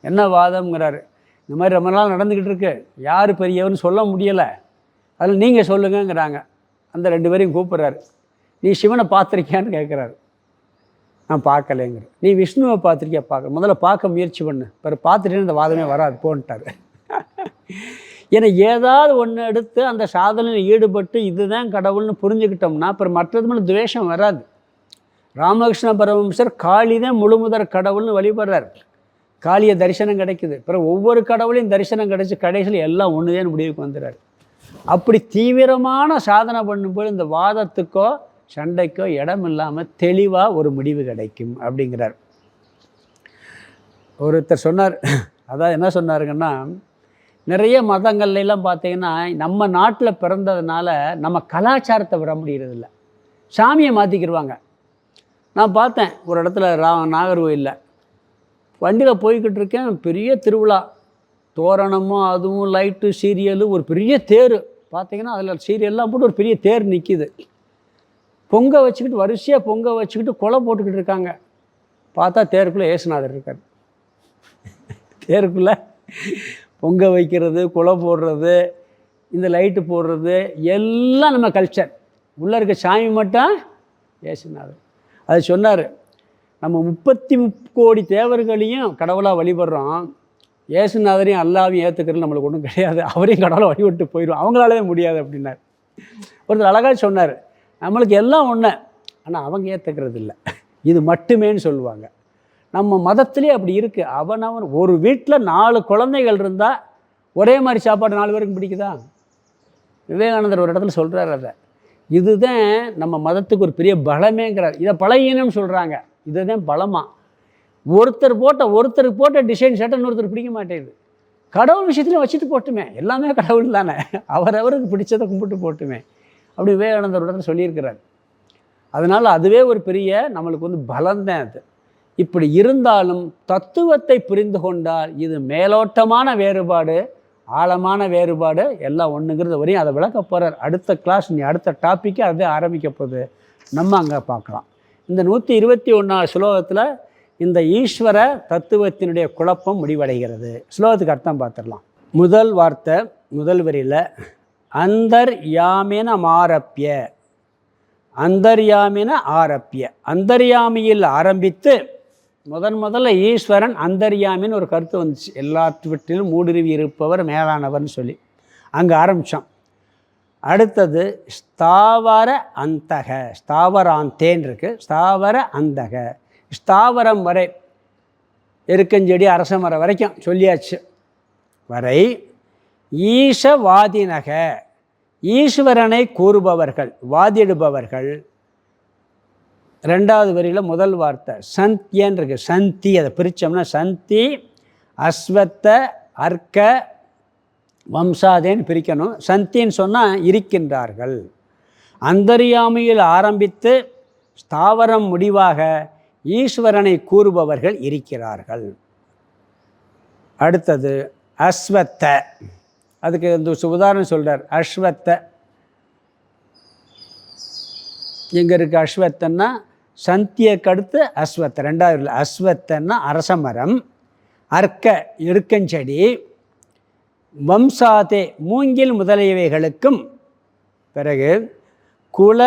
என்ன வாதம்ங்கிறாரு, இந்த மாதிரி ரொம்ப நாள் நடந்துக்கிட்டு இருக்கு, யார் பெரியவர்னு சொல்ல முடியலை, அதில் நீங்கள் சொல்லுங்கங்கிறாங்க. அந்த 2 பேரையும் கூப்பிட்றாரு. நீ சிவனை பார்த்துருக்கியான்னு கேட்குறாரு. நான் பார்க்கலைங்கிற. நீ விஷ்ணுவை பார்த்துருக்கியா? பார்க்க. முதல்ல பார்க்க முயற்சி பண்ணு, பிறகு பார்த்துட்டேன்னு இந்த வாதமே வராது போன்ட்டார். ஏன்னா ஏதாவது ஒன்று எடுத்து அந்த சாதனையில் ஈடுபட்டு இதுதான் கடவுள்னு புரிஞ்சுக்கிட்டோம்னா அப்புறம் மற்றது மேலே துவேஷம் வராது. ராமகிருஷ்ண பரமஹம்சர் காளி தான் முழுமுதற் கடவுள்னு வழிபடுறார். காளியை தரிசனம் கிடைக்குது, பிறகு ஒவ்வொரு கடவுளையும் தரிசனம் கிடைச்சி கடைசியில் எல்லாம் ஒன்றுதேன்னு முடிவுக்கு வந்துடுறாரு. அப்படி தீவிரமான சாதனை பண்ணும்போது இந்த வாதத்துக்கோ சண்டைக்கோ இடம் இல்லாமல் தெளிவாக ஒரு முடிவு கிடைக்கும் அப்படிங்கிறார். ஒருத்தர் சொன்னார், அதாவது என்ன சொன்னாருங்கன்னா, நிறைய மதங்கள்லாம் பார்த்தீங்கன்னா நம்ம நாட்டில் பிறந்ததுனால நம்ம கலாச்சாரத்தை விட முடியறதில்ல, சாமியை மாற்றிக்கிடுவாங்க. நான் பார்த்தேன் ஒரு இடத்துல நாகர்கோயிலில் வண்டியில் போய்கிட்டு இருக்கேன், பெரிய திருவிழா, தோரணமும் அதுவும் லைட்டு சீரியலு, ஒரு பெரிய தேர் பார்த்தீங்கன்னா அதில் சீரியல்லாம் போட்டு ஒரு பெரிய தேர் நிற்கிது. பொங்க வச்சுக்கிட்டு வரிசையாக பொங்க வச்சுக்கிட்டு கொலை போட்டுக்கிட்டு இருக்காங்க. பார்த்தா தேருக்குள்ளே ஏசுநாதர் இருக்கார். தேருக்குள்ளே பொங்க வைக்கிறது, கொலை போடுறது, இந்த லைட்டு போடுறது எல்லாம் நம்ம கல்ச்சர். உள்ளே இருக்க சாமி மட்டும் ஏசுநாதர். அது சொன்னார், நம்ம 33 கோடி தேவர்களையும் கடவுளாக வழிபடுறோம், ஏசுநாதரையும் அல்லாவையும் ஏற்றுக்கிறது நம்மளுக்கு ஒன்றும் கிடையாது, அவரையும் கடவுளை வழிபட்டு போயிடும், அவங்களாலே முடியாது அப்படின்னார். ஒருத்தர் அழகாக சொன்னார், நம்மளுக்கு எல்லாம் ஒன்று, ஆனால் அவங்க ஏற்றுக்கிறது இல்லை, இது மட்டுமேன்னு சொல்லுவாங்க. நம்ம மதத்திலே அப்படி இருக்குது. அவனவன் ஒரு வீட்டில் 4 குழந்தைகள் இருந்தால் ஒரே மாதிரி சாப்பாடு 4 பேருக்கு பிடிக்குதா? விவேகானந்தர் ஒரு இடத்துல சொல்கிறார் அதை. இதுதான் நம்ம மதத்துக்கு ஒரு பெரிய பலமேங்கிறார். இதை பலகீனம்னு சொல்கிறாங்க, இதுதான் பலமாக. ஒருத்தருக்கு போட்ட டிசைன் சட்டை இன்னொருத்தர் பிடிக்க மாட்டேங்குது. கடவுள் விஷயத்தில் வச்சுட்டு போட்டுமே, எல்லாமே கடவுள் தானே, அவரவருக்கு பிடிச்சதை கும்பிட்டு போட்டுமே அப்படி விவேகானந்தர் ஒரு இடத்துல சொல்லியிருக்கிறார். அதனால் அதுவே ஒரு பெரிய நம்மளுக்கு பலம்தான் அது. இப்படி இருந்தாலும் தத்துவத்தை புரிந்து கொண்டால் இது மேலோட்டமான வேறுபாடு, ஆழமான வேறுபாடு எல்லாம் ஒன்றுங்கிறது வரையும் அதை விளக்க போகிறார். அடுத்த கிளாஸ், நீ அடுத்த டாப்பிக்கு அதே ஆரம்பிக்க போகுது, நம்ம அங்கே பார்க்கலாம். இந்த 121வது ஸ்லோகத்தில் இந்த ஈஸ்வர தத்துவத்தினுடைய குழப்பம் முடிவடைகிறது. ஸ்லோகத்துக்கு அர்த்தம் பார்த்துடலாம். முதல் வார்த்தை முதல் வரியில் அந்தர்யாமின ஆரப்பிய, அந்தர்யாமின ஆரப்பிய, அந்தர்யாமியில் ஆரம்பித்து முதல்ல ஈஸ்வரன் அந்தர்யாமின்னு ஒரு கருத்து வந்துச்சு. எல்லாவற்றிலும் ஊடுருவி இருப்பவர் மேலானவர்னு சொல்லி அங்கே ஆரம்பித்தோம். அடுத்தது ஸ்தாவர அந்தக, ஸ்தாவராந்தேன் இருக்குது, ஸ்தாவர அந்தக, ஸ்தாவரம் வரை எருக்கஞ்செடி அரச மரம் வரைக்கும் சொல்லியாச்சு. வரை ஈசவாதினக, ஈஸ்வரனை கூறுபவர்கள், வாதிடுபவர்கள். ரெண்டாவது வரியில் முதல் வார்த்தை சந்தியன் இருக்குது. சந்தி, அதை பிரித்தோம்னா சந்தி, அஸ்வத்த, அர்க்க, வம்சாதேன்னு பிரிக்கணும். சந்தின்னு சொன்னால் இருக்கின்றார்கள். அந்தர்யாமியில் ஆரம்பித்து ஸ்தாவரம் முடிவாக ஈஸ்வரனை கூறுபவர்கள் இருக்கிறார்கள். அடுத்தது அஸ்வத்த, அதுக்கு இந்த உதாரணம் சொல்கிறார். அஸ்வத்த எங்கே இருக்குது? அஸ்வத்தன்னா சந்தியக்கு அடுத்து அஸ்வத்த, ரெண்டாவது அஸ்வத்தன்னா அரசமரம், அர்க்க எருக்கஞ்செடி, வம்சாதே மூங்கில் முதலியவைகளுக்கும். பிறகு குல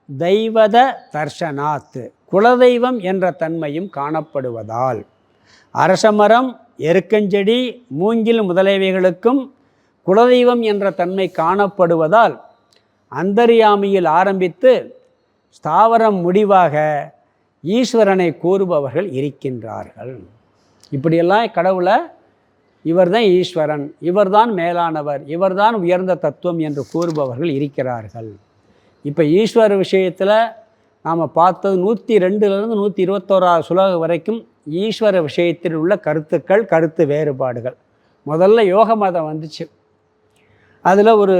தெய்வத தர்ஷனாத், குலதெய்வம் என்ற தன்மையும் காணப்படுவதால், அரசமரம் எருக்கஞ்செடி மூங்கில் முதலியவைகளுக்கும் குலதெய்வம் என்ற தன்மை காணப்படுவதால் அந்தர்யாமியில் ஆரம்பித்து ஸ்தாவரம் முடிவாக ஈஸ்வரனை கூறுபவர்கள் இருக்கின்றார்கள். இப்படியெல்லாம் கடவுளை இவர்தான் ஈஸ்வரன், இவர்தான் மேலானவர், இவர்தான் உயர்ந்த தத்துவம் என்று கூறுபவர்கள் இருக்கிறார்கள். இப்போ ஈஸ்வர விஷயத்தில் நாம் பார்த்தது 102லேருந்து 121 சுலோகம் வரைக்கும் ஈஸ்வர விஷயத்தில் உள்ள கருத்துக்கள், கருத்து வேறுபாடுகள். முதல்ல யோக மதம் வந்துச்சு. அதில் ஒரு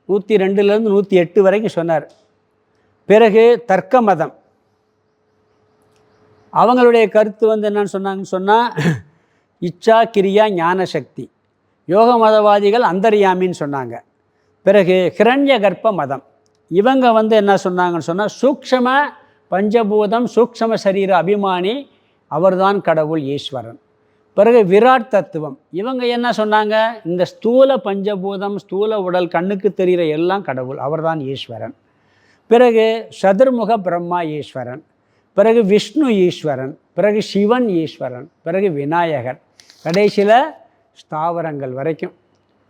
102லேருந்து 108 வரைக்கும் சொன்னார். பிறகு தர்க்க மதம், அவங்களுடைய கருத்து என்னன்னு சொன்னாங்கன்னு சொன்னால் இச்சா கிரியா ஞான சக்தி. யோக மதவாதிகள் அந்தர்யாமின்னு சொன்னாங்க. பிறகு ஹிரண்ய கர்ப்ப மதம், இவங்க என்ன சொன்னாங்கன்னு சொன்னால் சூக்ஷம பஞ்சபூதம், சூக்ஷம சரீர அபிமானி, அவர்தான் கடவுள் ஈஸ்வரன். பிறகு விராட் தத்துவம், இவங்க என்ன சொன்னாங்க? இந்த ஸ்தூல பஞ்சபூதம், ஸ்தூல உடல், கண்ணுக்கு தெரிகிற எல்லாம் கடவுள், அவர்தான் ஈஸ்வரன். பிறகு சதுர்முக பிரம்மா ஈஸ்வரன், பிறகு விஷ்ணு ஈஸ்வரன், பிறகு சிவன் ஈஸ்வரன், பிறகு விநாயகர், கடைசியில் ஸ்தாவரங்கள் வரைக்கும்,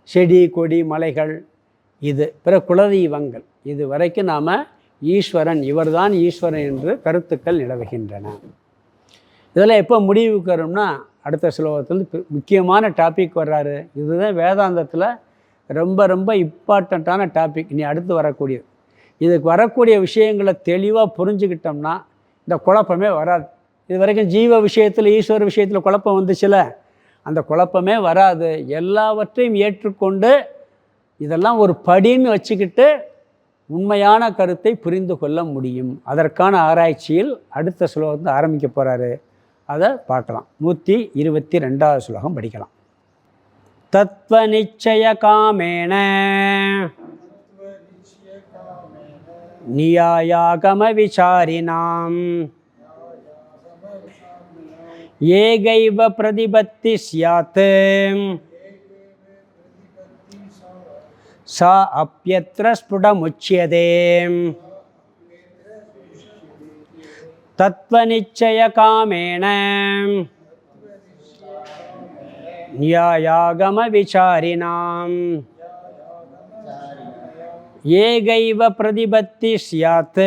செடி கொடி மலைகள், இது பிறகு குலதெய்வங்கள், இது வரைக்கும் நாம் ஈஸ்வரன், இவர்தான் ஈஸ்வரன் என்று கருத்துக்கள் நிலவுகின்றன. இதெல்லாம் எப்போ முடிவுக்கு வரும்னா அடுத்த ஸ்லோகத்தில் முக்கியமான டாபிக் வர்றாரு. இதுதான் வேதாந்தத்தில் ரொம்ப ரொம்ப இம்பார்ட்டண்ட்டான டாபிக். இனி அடுத்து வரக்கூடியது. இதுக்கு வரக்கூடிய விஷயங்களை தெளிவாக புரிஞ்சுக்கிட்டோம்னா இந்த குழப்பமே வராது. இது வரைக்கும் ஜீவ விஷயத்தில், ஈஸ்வர விஷயத்தில் குழப்பம் வந்துச்சுல, அந்த குழப்பமே வராது. எல்லாவற்றையும் ஏற்றுக்கொண்டு இதெல்லாம் ஒரு படின்னு வச்சுக்கிட்டு உண்மையான கருத்தை புரிந்து கொள்ள முடியும். அதற்கான ஆராய்ச்சியில் அடுத்த ஸ்லோகத்தை ஆரம்பிக்க போகிறாரு. அதை பார்க்கலாம். 122வது ஸ்லோகம் படிக்கலாம். தத்வ நிச்சய காமேன நியாயாகம விசாரினாம் ஏகைவ பிரதிபத்தி ஸ்யாத் சா அப்யத்ர ஸ்புடமுச்யதே. தத்வ நிச்சய காமேன நியாயாகம விசாரினாம் ஏகைவ பிரதிபத்தி ஸ்யாத்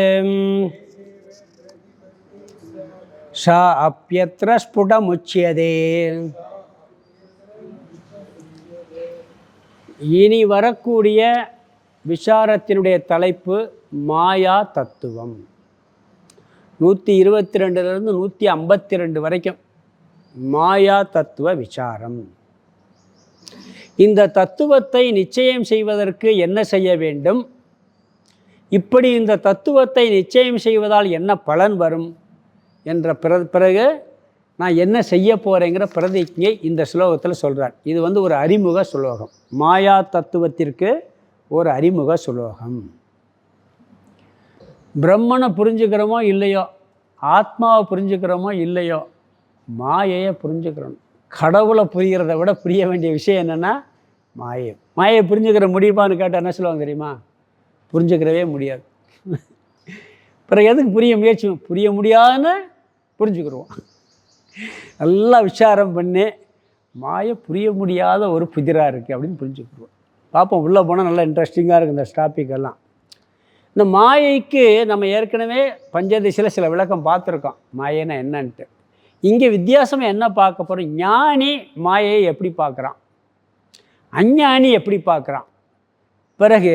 சா அப்யத்ர ஸ்புடமுச்யதே. இனி வரக்கூடிய விசாரத்தினுடைய தலைப்பு மாயா தத்துவம். 122லேருந்து 152 வரைக்கும் மாயா தத்துவ விசாரம். இந்த தத்துவத்தை நிச்சயம் செய்வதற்கு என்ன செய்ய வேண்டும், இப்படி இந்த தத்துவத்தை நிச்சயம் செய்வதால் என்ன பலன் வரும் என்ற பிறகு நான் என்ன செய்ய போகிறேங்கிற பிரதிஜை இந்த ஸ்லோகத்தில் சொல்கிறார். இது ஒரு அறிமுக சுலோகம். மாயா தத்துவத்திற்கு ஒரு அறிமுக சுலோகம். பிரம்மனை புரிஞ்சுக்கிறோமோ இல்லையோ, ஆத்மாவை புரிஞ்சுக்கிறோமோ இல்லையோ, மாயையை புரிஞ்சுக்கிறணும். கடவுளை புரிகிறத விட புரிய வேண்டிய விஷயம் என்னென்னா மாயை புரிஞ்சுக்கிற முடியுமான்னு கேட்டால் என்ன சொல்லுவாங்க தெரியுமா? புரிஞ்சுக்கிறவே முடியாது. பிறகு எதுக்கு புரிய முடியாதுன்னு புரிஞ்சுக்கிடுவோம். நல்லா விசாரம் பண்ணி மாயை புரிய முடியாத ஒரு புதிராக இருக்குது அப்படின்னு புரிஞ்சுக்கிடுவோம். பார்ப்போம், உள்ளே போனால் நல்லா இன்ட்ரெஸ்டிங்காக இருக்குது இந்த டாபிக்கெல்லாம். இந்த மாயைக்கு நம்ம ஏற்கனவே பஞ்சதசியில் சில விளக்கம் பார்த்துருக்கோம், மாயைன்னா என்னன்ட்டு. இங்கே வித்தியாசமாக என்ன பார்க்க போகிறோம்? ஞானி மாயையை எப்படி பார்க்குறான், அஞ்ஞானி எப்படி பார்க்குறான். பிறகு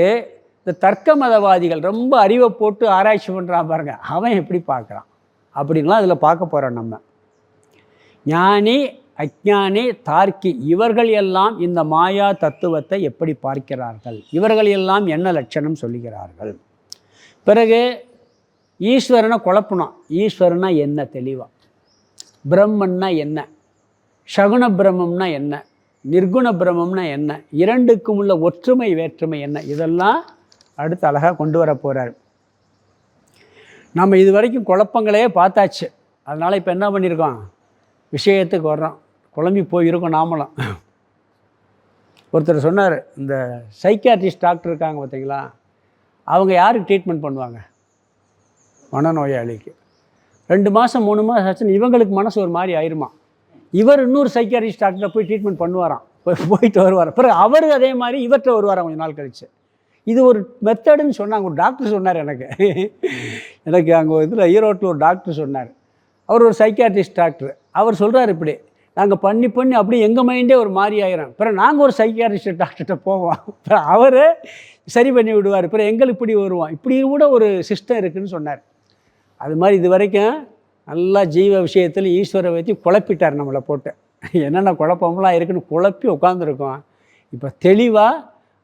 இந்த தர்க்க மதவாதிகள் ரொம்ப அறிவை போட்டு ஆராய்ச்சி பண்ணுறான் பாருங்க, அவன் எப்படி பார்க்குறான் அப்படின்லாம் அதில் பார்க்க போகிறோம். நம்ம ஞானி, அஞ்ஞானி, தார்க்கி இவர்கள் எல்லாம் இந்த மாயா தத்துவத்தை எப்படி பார்க்கிறார்கள், இவர்கள் எல்லாம் என்ன லட்சணம் சொல்லுகிறார்கள். பிறகு ஈஸ்வரனை குழப்பணும். ஈஸ்வரனா என்ன தெளிவாக, பிரம்மன்னா என்ன, சகுண பிரம்மம்னா என்ன, நிர்குண பிரம்மம்னா என்ன, இரண்டுக்கும் உள்ள ஒற்றுமை வேற்றுமை என்ன, இதெல்லாம் அடுத்து அழகாக கொண்டு வர போகிறார். நம்ம இது வரைக்கும் குழப்பங்களே பார்த்தாச்சு. அதனால் இப்போ என்ன பண்ணியிருக்கோம், விஷயத்துக்கு வர்றோம். குழம்பி போயிருக்கோம் நாமளும். ஒருத்தர் சொன்னார், இந்த சைக்கியாட்ரிஸ்ட் டாக்டர் இருக்காங்க பார்த்தீங்களா, அவங்க யாருக்கு ட்ரீட்மெண்ட் பண்ணுவாங்க? மனநோயாளிக்கு. 2 மாதம் 3 மாதம் ஆச்சுன்னு இவங்களுக்கு மனசு ஒரு மாதிரி ஆயிருமா. இவர் இன்னொரு சைக்கியாட்ரிஸ்ட் டாக்டரை போய் ட்ரீட்மெண்ட் பண்ணுவாராம், போயிட்டு வருவார். பிறகு அவர் அதே மாதிரி இவர்கிட்ட வருவாராம் கொஞ்சம் நாள் கழிச்சு. இது ஒரு மெத்தடுன்னு சொன்னாங்க. ஒரு டாக்டர் சொன்னார் எனக்கு அங்கே இதில் ஈரோட்டில் ஒரு டாக்டர் சொன்னார். அவர் ஒரு சைக்கியாட்ரிஸ்ட் டாக்டர். அவர் சொல்கிறார், இப்படி நாங்கள் பண்ணி அப்படியே எங்கள் மைண்டே ஒரு மாதிரி ஆயிரும். பிறகு நாங்கள் ஒரு சைக்கியாட்ரிஸ்ட் டாக்டர்கிட்ட போவோம், பிறகு அவர் சரி பண்ணி விடுவார், பிறகு எங்களுக்கு இப்படி வருவோம். இப்படி கூட ஒரு சிஸ்டம் இருக்குதுன்னு சொன்னார். அது மாதிரி இது வரைக்கும் நல்லா ஜீவ விஷயத்தில் ஈஸ்வரை வச்சு குழப்பிட்டார் நம்மளை போட்டு. என்னென்ன குழப்பம்லாம் இருக்குன்னு குழப்பி உட்காந்துருக்கோம். இப்போ தெளிவாக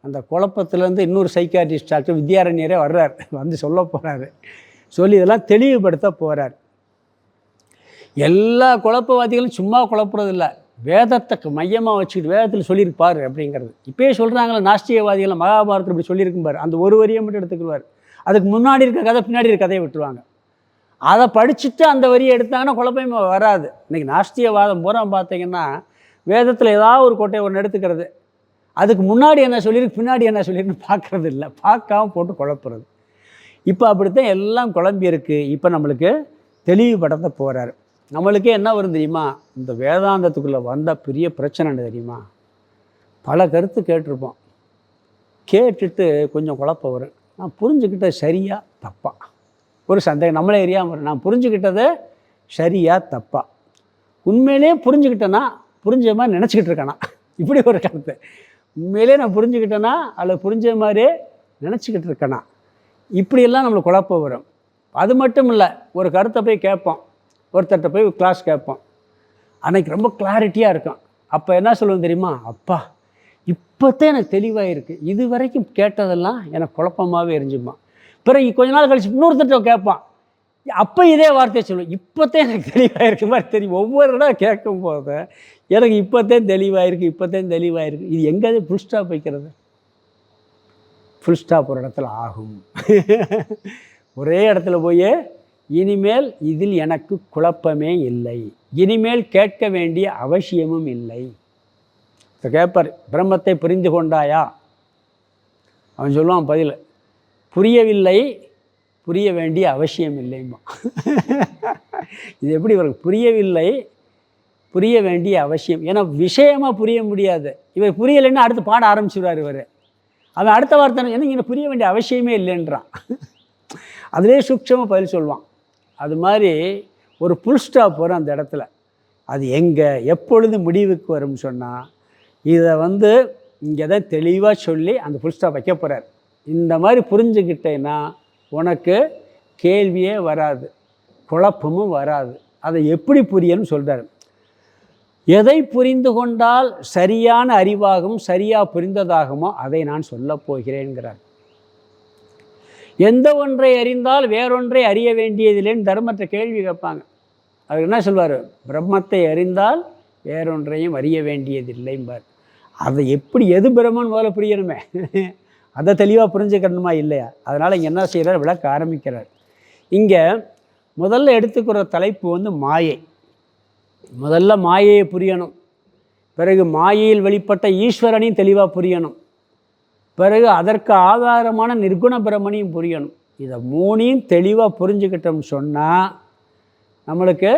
அந்த குழப்பத்துலேருந்து இன்னொரு சைக்கியாட்ரிஸ்ட் டாக்டர் வித்யாரண்யரே வர்றார், வந்து சொல்ல போகிறாரு. சொல்லி இதெல்லாம் தெளிவுபடுத்த போகிறார். எல்லா குழப்பவாதிகளும் சும்மா குழப்புறதில்லை, வேதத்தை மையமாக வச்சுக்கிட்டு வேதத்தில் சொல்லியிருப்பார் அப்படிங்கிறது. இப்போயே சொல்கிறாங்களே நாஸ்திகவாதிகள் மகாபாரதத்தில் இப்படி சொல்லியிருக்கும்பார், அந்த ஒரு வரியை மட்டும் எடுத்துக்குவார். அதுக்கு முன்னாடி இருக்க கதை பின்னாடி இருக்க கதையை விட்டுருவாங்க. அதை படிச்சுட்டு அந்த வரியை எடுத்தாங்கன்னா குழப்பமே வராது. இன்றைக்கி நாஸ்திகவாதம் பூரா பார்த்தீங்கன்னா வேதத்தில் ஏதாவது ஒரு கோட்டையை ஒன்று எடுத்துக்கிறது, அதுக்கு முன்னாடி என்ன சொல்லியிருக்கு பின்னாடி என்ன சொல்லியிருக்குன்னு பார்க்குறது இல்லை, பார்க்காம போட்டு குழப்புறது. இப்போ அப்படித்தான் எல்லாம் குழம்பி இருக்குது. இப்போ நம்மளுக்கு தெளிவுபடுத்த போகிறார். நம்மளுக்கே என்ன வரும் தெரியுமா, இந்த வேதாந்தத்துக்குள்ளே வந்த பெரிய பிரச்சனை தெரியுமா, பல கருத்து கேட்டிருப்போம். கேட்டுட்டு கொஞ்சம் குழப்பம் வரும். நான் புரிஞ்சுக்கிட்ட சரியா தப்பா ஒரு சந்தேகம் நம்மளே எரியாமல் வரும். நான் புரிஞ்சுக்கிட்டது சரியா தப்பா, உண்மையிலே புரிஞ்சுக்கிட்டேன்னா புரிஞ்ச மாதிரி நினச்சிக்கிட்டு இருக்கேனா, இப்படி ஒரு கருத்து. உண்மையிலே நான் புரிஞ்சுக்கிட்டேன்னா அதில் புரிஞ்ச மாதிரியே நினச்சிக்கிட்டு இருக்கேனா, இப்படியெல்லாம் நம்மளுக்கு குழப்பம் வரும். அது மட்டும் இல்லை, ஒரு கருத்தை போய் கேட்போம், ஒருத்தர்கிட்ட போய் கிளாஸ் கேட்போம், அன்றைக்கி ரொம்ப கிளாரிட்டியாக இருக்கும். அப்போ என்ன சொல்லுவோம் தெரியுமா, அப்பா இப்போத்தான் எனக்கு தெளிவாக இருக்குது, இது வரைக்கும் கேட்டதெல்லாம் எனக்கு குழப்பமாகவே எரிஞ்சுமா. பிறகு கொஞ்ச நாள் கழிச்சு இன்னொருத்தட்ட கேட்பான், அப்போ இதே வார்த்தையை சொல்லுவேன், இப்போத்தான் எனக்கு தெளிவாக இருக்குது மாதிரி தெரியும். ஒவ்வொரு இடம் கேட்கும் போது எனக்கு இப்போத்தான் தெளிவாயிருக்கு, இப்போத்தான் தெளிவாயிருக்கு. இது எங்கே ஃபுல் ஸ்டாப் வைக்கிறது? ஃபுல் ஸ்டாப் ஒரு இடத்துல ஆகும். ஒரே இடத்துல போய் இனிமேல் இதில் எனக்கு குழப்பமே இல்லை, இனிமேல் கேட்க வேண்டிய அவசியமும் இல்லை. இப்போ கேட்பார், பிரம்மத்தை புரிந்து கொண்டாயா? அவன் சொல்லுவான் பதில், புரியவில்லை, புரிய வேண்டிய அவசியம் இல்லைம்மா. இது எப்படி வரும்? புரியவில்லை, புரிய வேண்டிய அவசியம். ஏன்னா விஷயமாக புரிய முடியாது. இவர் புரியலைன்னா அடுத்து பாட ஆரம்பிச்சுடுவார் இவர். அவன் அடுத்த வார்த்தை என்ன, இங்கே புரிய வேண்டிய அவசியமே இல்லைன்றான். அதிலே சூட்சமாக பதில் சொல்லுவான். அது மாதிரி ஒரு புல் ஸ்டாப் வரும் அந்த இடத்துல. அது எங்கே எப்பொழுது முடிவுக்கு வரும்னு சொன்னால், இதை இங்கே தான் தெளிவாக சொல்லி அந்த புல் ஸ்டாப் வைக்க போகிறார். இந்த மாதிரி புரிஞ்சுக்கிட்டேன்னா உனக்கு கேள்வியே வராது, குழப்பமும் வராது. அதை எப்படி புரியணும்னு சொல்கிறார். எதை புரிந்து கொண்டால் சரியான அறிவாகவும் சரியாக புரிந்ததாகுமோ அதை நான் சொல்லப் போகிறேன்கிறார். எந்த ஒன்றை அறிந்தால் வேறொன்றை அறிய வேண்டியதில்லைன்னு தர்மத்தை கேள்வி கேட்பாங்க. அவர் என்ன சொல்வார்? பிரம்மத்தை அறிந்தால் வேறொன்றையும் அறிய வேண்டியதில்லைம்பார். அதை எப்படி எது பிரம்மன் போல புரியணுமே, அதை தெளிவாக புரிஞ்சுக்கணுமா இல்லையா? அதனால் இங்கே என்ன செய்கிறார், விளக்க ஆரம்பிக்கிறார். இங்கே முதல்ல எடுத்துக்கிற தலைப்பு மாயை. முதல்ல மாயையை புரியணும், பிறகு மாயையில் வெளிப்பட்ட ஈஸ்வரனையும் தெளிவாக புரியணும், பிறகு அதற்கு ஆதாரமான நிர்குண பிரமனையும் புரியணும். இதை மூணையும் தெளிவாக புரிஞ்சுக்கிட்டோம்னு சொன்னால் நம்மளுக்கு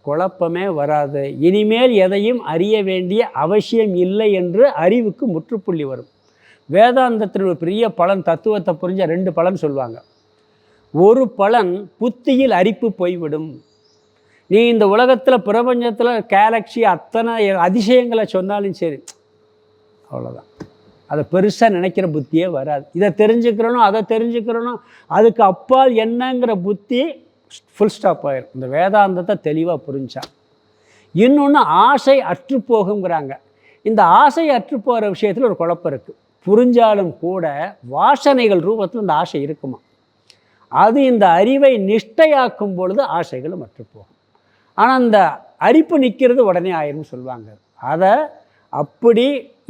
குழப்பமே வராது. இனிமேல் எதையும் அறிய வேண்டிய அவசியம் இல்லை என்று அறிவுக்கு முற்றுப்புள்ளி வரும். வேதாந்தத்தில் ஒரு பெரிய பலன், தத்துவத்தை புரிஞ்ச 2 பலன் சொல்லுவாங்க. ஒரு பலன் புத்தியில் அரிப்பு போய்விடும். நீ இந்த உலகத்தில் பிரபஞ்சத்தில் கேலக்ஸி அத்தனை அதிசயங்களை சொன்னாலும் சரி, அவ்வளோதான். அதை பெருசாக நினைக்கிற புத்தியே வராது. இதை தெரிஞ்சுக்கிறனும் அதை தெரிஞ்சுக்கிறனும் அதுக்கு அப்பால் என்னங்கிற புத்தி ஃபுல் ஸ்டாப் ஆகிடும். இந்த வேதாந்தத்தை தெளிவாக புரிஞ்சா. இன்னொன்று ஆசை அற்று போகுங்கிறாங்க. இந்த ஆசை அற்று போகிற விஷயத்தில் ஒரு குழப்பம் இருக்குது. புரிஞ்சாலும் கூட வாசனைகள் ரூபத்தில் இந்த ஆசை இருக்குமா, அது இந்த அறிவை நிஷ்டையாக்கும் பொழுது ஆசைகளும் அற்று போகும். ஆனால் இந்த அரிப்பு நிற்கிறது உடனே ஆயிரும் சொல்லுவாங்க. அதை அப்படி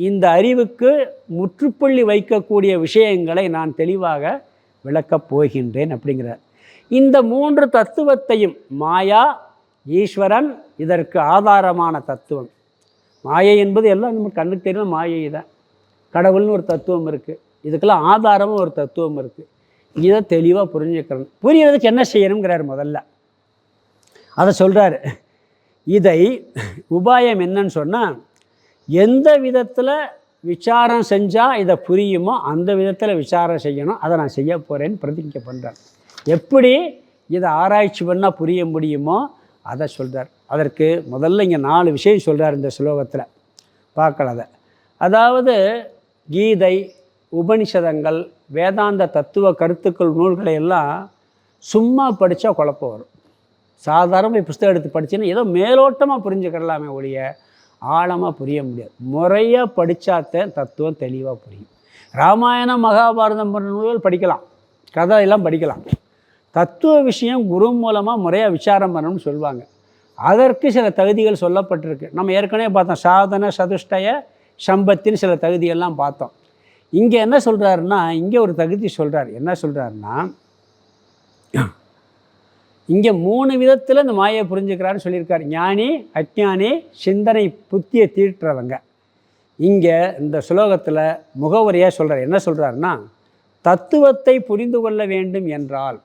இந்த அறிவுக்கு முற்றுப்புள்ளி வைக்கக்கூடிய விஷயங்களை நான் தெளிவாக விளக்கப் போகின்றேன் அப்படிங்கிறார். இந்த 3 தத்துவத்தையும், மாயா, ஈஸ்வரன், இதற்கு ஆதாரமான தத்துவம். மாயை என்பது எல்லாம் நம்ம கண்ணுக்கு தெரியும், மாயை தான். கடவுள்னு ஒரு தத்துவம் இருக்குது, இதுக்கெல்லாம் ஆதாரமும் ஒரு தத்துவம் இருக்குது. இதை தெளிவாக புரிஞ்சுக்கணும். புரியறதுக்கு என்ன செய்யணுங்கிறார். முதல்ல அதை சொல்கிறார். இதை உபாயம் என்னன்னு சொன்னால், எந்த விதத்தில் விசாரம் செஞ்சால் இதை புரியுமோ அந்த விதத்தில் விசாரம் செய்யணும். அதை நான் செய்ய போகிறேன்னு பிரதிஜை பண்ணுறேன். எப்படி இதை ஆராய்ச்சி பண்ணால் புரிய முடியுமோ அதை சொல்கிறார். அதற்கு முதல்ல இங்கே 4 விஷயம் சொல்கிறார் இந்த ஸ்லோகத்தில். பார்க்கலாம் அதை. அதாவது கீதை, உபனிஷதங்கள், வேதாந்த தத்துவ கருத்துக்கள் நூல்களை எல்லாம் சும்மா படித்தா குழப்பம் வரும். சாதாரண புஸ்தகம் எடுத்து படிச்சுன்னா ஏதோ மேலோட்டமாக புரிஞ்சுக்கிறலாமே ஒழிய ஆழமாக புரிய முடியாது. முறையாக படித்தாத்தான் தத்துவம் தெளிவாக புரியும். ராமாயணம், மகாபாரதம் போன்ற நூல்கள் படிக்கலாம், கதையெல்லாம் படிக்கலாம். தத்துவ விஷயம் குரு மூலமாக முறையாக விசாரம் பண்ணணும்னு சொல்லுவாங்க. அதற்கு சில தகுதிகள் சொல்லப்பட்டிருக்கு. நம்ம ஏற்கனவே பார்த்தோம், சாதன, சதுஷ்டய, சம்பத்தின்னு சில தகுதியெல்லாம் பார்த்தோம். இங்கே என்ன சொல்கிறாருன்னா, இங்கே ஒரு தகுதி சொல்கிறார். என்ன சொல்கிறாருன்னா, இங்கே 3 விதத்தில் இந்த மாயை புரிஞ்சுக்கிறான்னு சொல்லியிருக்கார். ஞானி, அஞ்ஞானி, சிந்தனை புத்தியை தீட்டுறவங்க. இங்கே இந்த ஸ்லோகத்தில் முகவரியாக சொல்கிறார். என்ன சொல்கிறாருன்னா, தத்துவத்தை புரிந்து கொள்ள வேண்டும் என்றால்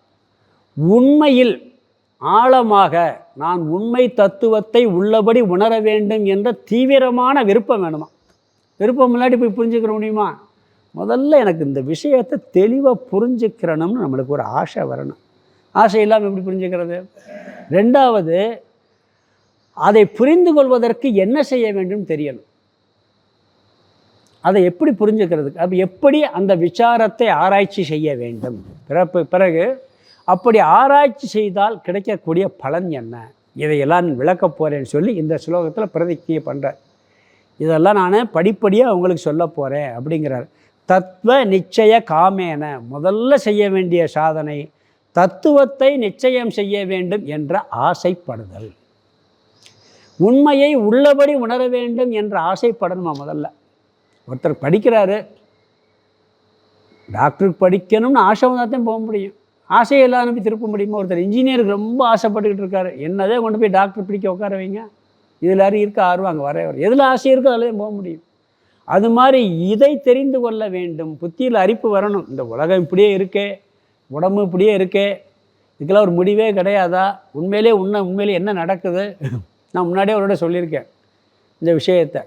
உண்மையில் ஆழமாக நான் உண்மை தத்துவத்தை உள்ளபடி உணர வேண்டும் என்ற தீவிரமான விருப்பம் வேணுமா. விருப்பம் முன்னாடி போய் புரிஞ்சுக்கிற முடியுமா? முதல்ல எனக்கு இந்த விஷயத்தை தெளிவாக புரிஞ்சுக்கிறணும்னு நம்மளுக்கு ஒரு ஆசை வரணும். ஆசை இல்லாமல் எப்படி புரிஞ்சுக்கிறது? 2வது, அதை புரிந்து கொள்வதற்கு என்ன செய்ய வேண்டும் தெரியணும். அதை எப்படி புரிஞ்சுக்கிறதுக்கு, அப்போ எப்படி அந்த விசாரத்தை ஆராய்ச்சி செய்ய வேண்டும், பிறகு அப்படி ஆராய்ச்சி செய்தால் கிடைக்கக்கூடிய பலன் என்ன, இதையெல்லாம் விளக்கப் போகிறேன்னு சொல்லி இந்த ஸ்லோகத்தில் பிரதிஜை பண்ணுறார். இதெல்லாம் நான் படிப்படியாக உங்களுக்கு சொல்ல போகிறேன் அப்படிங்கிறார். தத்துவ நிச்சய காமேன, முதல்ல செய்ய வேண்டிய சாதனை தத்துவத்தை நிச்சயம் செய்ய வேண்டும் என்ற ஆசைப்படுதல். உண்மையை உள்ளபடி உணர வேண்டும் என்ற ஆசைப்படணுமா. முதல்ல ஒருத்தர் படிக்கிறாரு, டாக்டருக்கு படிக்கணும்னு ஆசை வந்தால் போக முடியும். ஆசையை எல்லாம் அனுப்பி திருப்ப முடியுமா? ஒருத்தர் இன்ஜினியருக்கு ரொம்ப ஆசைப்பட்டுக்கிட்டு இருக்காரு, என்னதே கொண்டு போய் டாக்டர் பிடிக்க உட்கார வைங்க, இதில் யாரும் இருக்க ஆர்வம் அங்கே வர எதில் ஆசை இருக்கோ அதில் போக முடியும். அது மாதிரி இதை தெரிந்து கொள்ள வேண்டும். புத்தியில் அரிப்பு வரணும். இந்த உலகம் இப்படியே இருக்கே, உடம்பு இப்படியே இருக்கே, இதுக்கெல்லாம் ஒரு முடிவே கிடையாதா, உண்மையிலே என்ன நடக்குது? நான் முன்னாடியே அவரோட சொல்லியிருக்கேன் இந்த விஷயத்தை.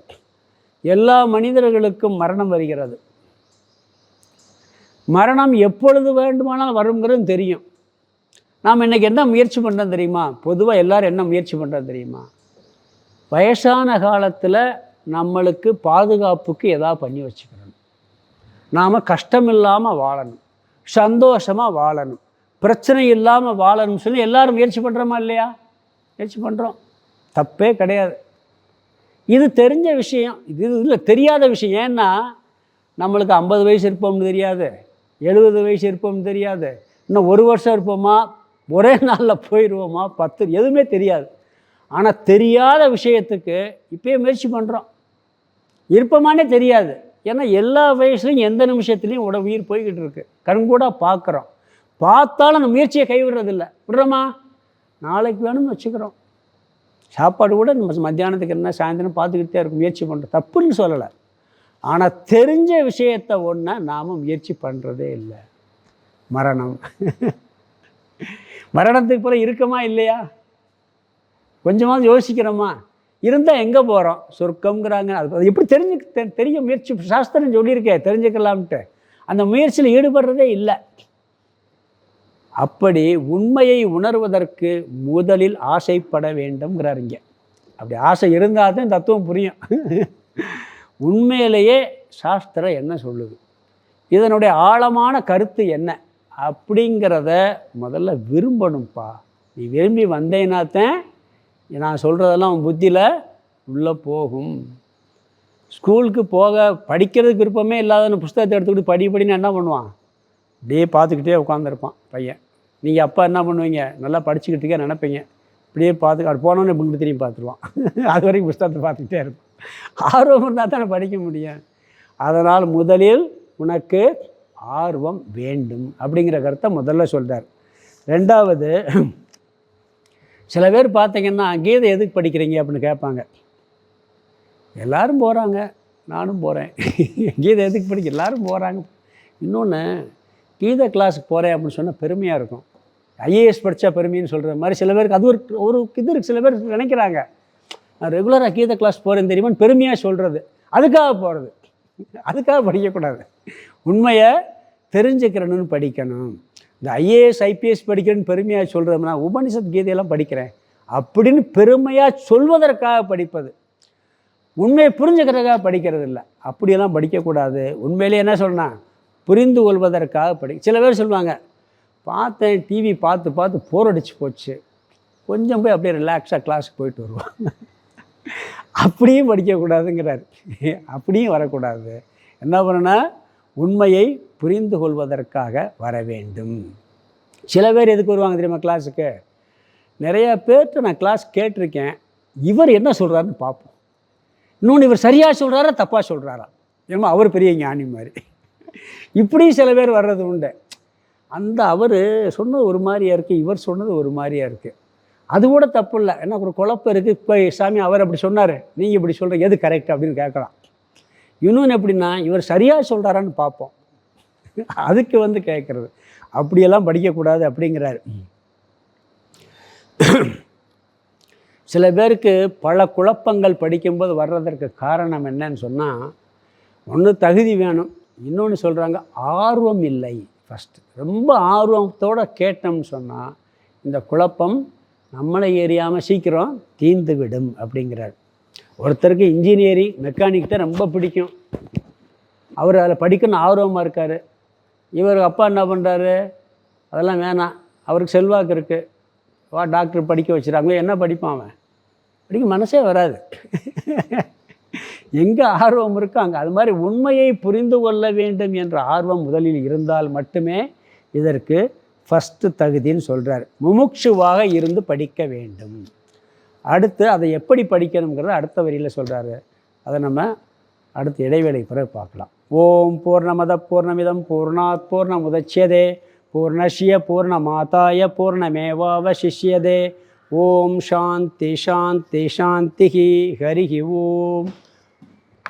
எல்லா மனிதர்களுக்கும் மரணம் வருகிறது. மரணம் எப்பொழுது வேண்டுமானால் வருங்கிறது தெரியும். நாம் இன்றைக்கி என்ன முயற்சி பண்ணுறோம் தெரியுமா? பொதுவாக எல்லோரும் என்ன முயற்சி பண்ணுறோம் தெரியுமா? வயசான காலத்தில் நம்மளுக்கு பாதுகாப்புக்கு எதாவது பண்ணி வச்சுக்கணும், நாம் கஷ்டம் இல்லாமல் வாழணும், சந்தோஷமாக வாழணும், பிரச்சனை இல்லாமல் வாழணும்னு சொல்லி எல்லோரும் முயற்சி பண்ணுறோமா இல்லையா? முயற்சி பண்ணுறோம், தப்பே கிடையாது. இது தெரிஞ்ச விஷயம், இது இல்லை தெரியாத விஷயம். ஏன்னா நம்மளுக்கு 50 வயசு இருப்போம்னு தெரியாது, 70 வயசு இருப்போம்னு தெரியாது, இன்னும் 1 வருஷம் இருப்போமா, ஒரே நாளில் போயிடுவோமா, 10 எதுவுமே தெரியாது. ஆனால் தெரியாத விஷயத்துக்கு இப்போயே முயற்சி பண்ணுறோம். இருப்போமானே தெரியாது. ஏன்னா எல்லா வயசுலையும் எந்த நிமிஷத்துலேயும் உயிர் போய்கிட்டு இருக்குது. கண்கூட பார்க்குறோம். பார்த்தாலும் அந்த முயற்சியை கைவிடுறதில்லை. விடுறோமா? நாளைக்கு வேணும்னு வச்சுக்கிறோம். சாப்பாடு கூட நம்ம மத்தியானத்துக்கு என்ன சாயந்தரம் பார்த்துக்கிட்டே இருக்கும், முயற்சி பண்ணுறோம், தப்புன்னு சொல்லலை. ஆனால் தெரிஞ்ச விஷயத்தை ஒன்றை நாம் முயற்சி பண்ணுறதே இல்லை. மரணம். மரணத்துக்கு பிறகு இருக்கமா இல்லையா? கொஞ்சமாவது யோசிக்கிறோமா? இருந்தால் எங்கே போகிறோம்? சொர்க்கங்கிறாங்க. அது எப்படி தெரிய முயற்சி, சாஸ்திரம் சொல்லியிருக்கேன் தெரிஞ்சுக்கலாம்ட்டு. அந்த முயற்சியில் ஈடுபடுறதே இல்லை. அப்படி உண்மையை உணர்வதற்கு முதலில் ஆசைப்பட வேண்டும்ங்கிறார் இங்கே. அப்படி ஆசை இருந்தால் தான் தத்துவம் புரியும். உண்மையிலேயே சாஸ்திரம் என்ன சொல்லுது, இதனுடைய ஆழமான கருத்து என்ன அப்படிங்கிறத முதல்ல விரும்பணும்ப்பா. நீ விரும்பி வந்தேனாத்தான் நான் சொல்கிறதெல்லாம் உன் புத்தியில் உள்ளே போகும். ஸ்கூலுக்கு போக படிக்கிறதுக்கு விருப்பமே இல்லாதன்னு புஸ்தகத்தை எடுத்துக்கிட்டு படின்னு என்ன பண்ணுவான்? அப்படியே பார்த்துக்கிட்டே உட்காந்துருப்பான் பையன். நீங்கள் அப்பா என்ன பண்ணுவீங்க? நல்லா படிச்சுக்கிட்டே நினைப்பீங்க. இப்படியே பார்த்து அது போனோன்னு இப்படி திரும்பி பார்த்துருவான். அது வரைக்கும் புஸ்தகத்தை பார்த்துக்கிட்டே இருப்பான். ஆர்வம் இருந்தால் தானே படிக்க முடியும். அதனால் முதலில் உனக்கு ஆர்வம் வேண்டும் அப்படிங்கிற கருத்தை முதல்ல சொல்கிறார். ரெண்டாவது, சில பேர் பார்த்தீங்கன்னா கீதை எதுக்கு படிக்கிறீங்க அப்படின்னு கேட்பாங்க. எல்லோரும் போகிறாங்க, நானும் போகிறேன். கீதை எதுக்கு படிக்க? எல்லோரும் போகிறாங்க. இன்னொன்று, கீதை கிளாஸுக்கு போகிறேன் அப்படின்னு சொன்னால் பெருமையாக இருக்கும். ஐஏஎஸ் படித்தா பெருமைன்னு சொல்கிற மாதிரி சில பேருக்கு அது ஒரு இது இருக்குது. சில பேர் நினைக்கிறாங்க நான் ரெகுலராக கீதை கிளாஸ் போகிறேன் தெரியுமான்னு பெருமையாக சொல்கிறது. அதுக்காக போகிறது, அதுக்காக படிக்கக்கூடாது. உண்மையை தெரிஞ்சுக்கிறணுன்னு படிக்கணும். இந்த ஐஏஎஸ் ஐபிஎஸ் படிக்கிறேன்னு பெருமையாக சொல்கிறோம்னா உபனிஷத் கீதையெல்லாம் படிக்கிறேன் அப்படின்னு பெருமையாக சொல்வதற்காக படிப்பது, உண்மையை புரிஞ்சுக்கிறதுக்காக படிக்கிறது இல்லை. அப்படியெல்லாம் படிக்கக்கூடாது. உண்மையிலே என்ன சொல்லணும், புரிந்து கொள்வதற்காக சில பேர் சொல்லுவாங்க, பார்த்தேன் டிவி பார்த்து பார்த்து போர் அடிச்சு போச்சு, கொஞ்சம் போய் அப்படியே ரிலாக்ஸாக கிளாஸுக்கு போயிட்டு வருவாங்க. அப்படியும் படிக்கக்கூடாதுங்கிறார். அப்படியும் வரக்கூடாது. என்ன பண்ணணும்னா உண்மையை புரிந்து கொள்வதற்காக வர வேண்டும். சில பேர் எதுக்கு வருவாங்க தெரியுமா கிளாஸுக்கு? நிறையா பேர்கிட்ட நான் கிளாஸ் கேட்டிருக்கேன், இவர் என்ன சொல்கிறாருன்னு பார்ப்போம். இன்னொன்று, இவர் சரியாக சொல்கிறாரா தப்பாக சொல்கிறாரா, ஏன்னா அவர் பெரிய ஞானி மாதிரி. இப்படியும் சில பேர் வர்றது உண்டு. அந்த அவர் சொன்னது ஒரு மாதிரியாக இருக்குது, இவர் சொன்னது ஒரு மாதிரியாக இருக்குது. அது கூட தப்பு இல்லை. ஏன்னா ஒரு குழப்பம் இருக்குது. இப்போ சாமி அவர் அப்படி சொன்னார், நீங்கள் இப்படி சொல்கிறீங்க, எது கரெக்ட் அப்படின்னு கேட்கலாம். இன்னொன்று எப்படின்னா, இவர் சரியாக சொல்கிறாரான்னு பார்ப்போம், அதுக்கு கேட்குறது. அப்படியெல்லாம் படிக்கக்கூடாது அப்படிங்கிறாரு. சில பேருக்கு பல குழப்பங்கள் படிக்கும்போது வர்றதற்கு காரணம் என்னன்னு சொன்னால், ஒன்று தகுதி வேணும், இன்னொன்று சொல்கிறாங்க ஆர்வம் இல்லை. ஃபஸ்ட்டு ரொம்ப ஆர்வத்தோடு கேட்டோம்னு சொன்னால் இந்த குழப்பம் நம்மளை ஏறியாமல் சீக்கிரம் தீர்ந்து விடும் அப்படிங்கிறார். ஒருத்தருக்கு இன்ஜினியரிங் மெக்கானிக் தான் ரொம்ப பிடிக்கும், அவர் அதில் படிக்கணும்னு ஆர்வமாக இருக்கார். இவர் அப்பா என்ன பண்ணுறாரு, அதெல்லாம் வேணாம், அவருக்கு செல்வாக்கு இருக்குது, வா டாக்டர் படிக்க வச்சுறாங்க. என்ன படிப்பான் அவன்? படிக்க மனசே வராது. எங்கே ஆர்வம் இருக்கோ அங்கே. அது மாதிரி உண்மையை புரிந்து கொள்ள வேண்டும் என்ற ஆர்வம் முதலில் இருந்தால் மட்டுமே இதற்கு ஃபஸ்ட்டு தகுதின்னு சொல்கிறார். முமுட்சுவாக இருந்து படிக்க வேண்டும். அடுத்து அதை எப்படி படிக்கணுங்கிறத அடுத்த வரியில் சொல்கிறாரு. அதை நம்ம அடுத்த இடைவேளை பிறகு பார்க்கலாம். ஓம் பூர்ணமத பூர்ணமிதம் பூர்ணாத் பூர்ணமுதச்யதே பூர்ணஸ்ய பூர்ணமாதாய பூர்ணமேவாவசிஷ்யதே. ஓம் சாந்தி சாந்தி சாந்தி. ஹரி ஓம்.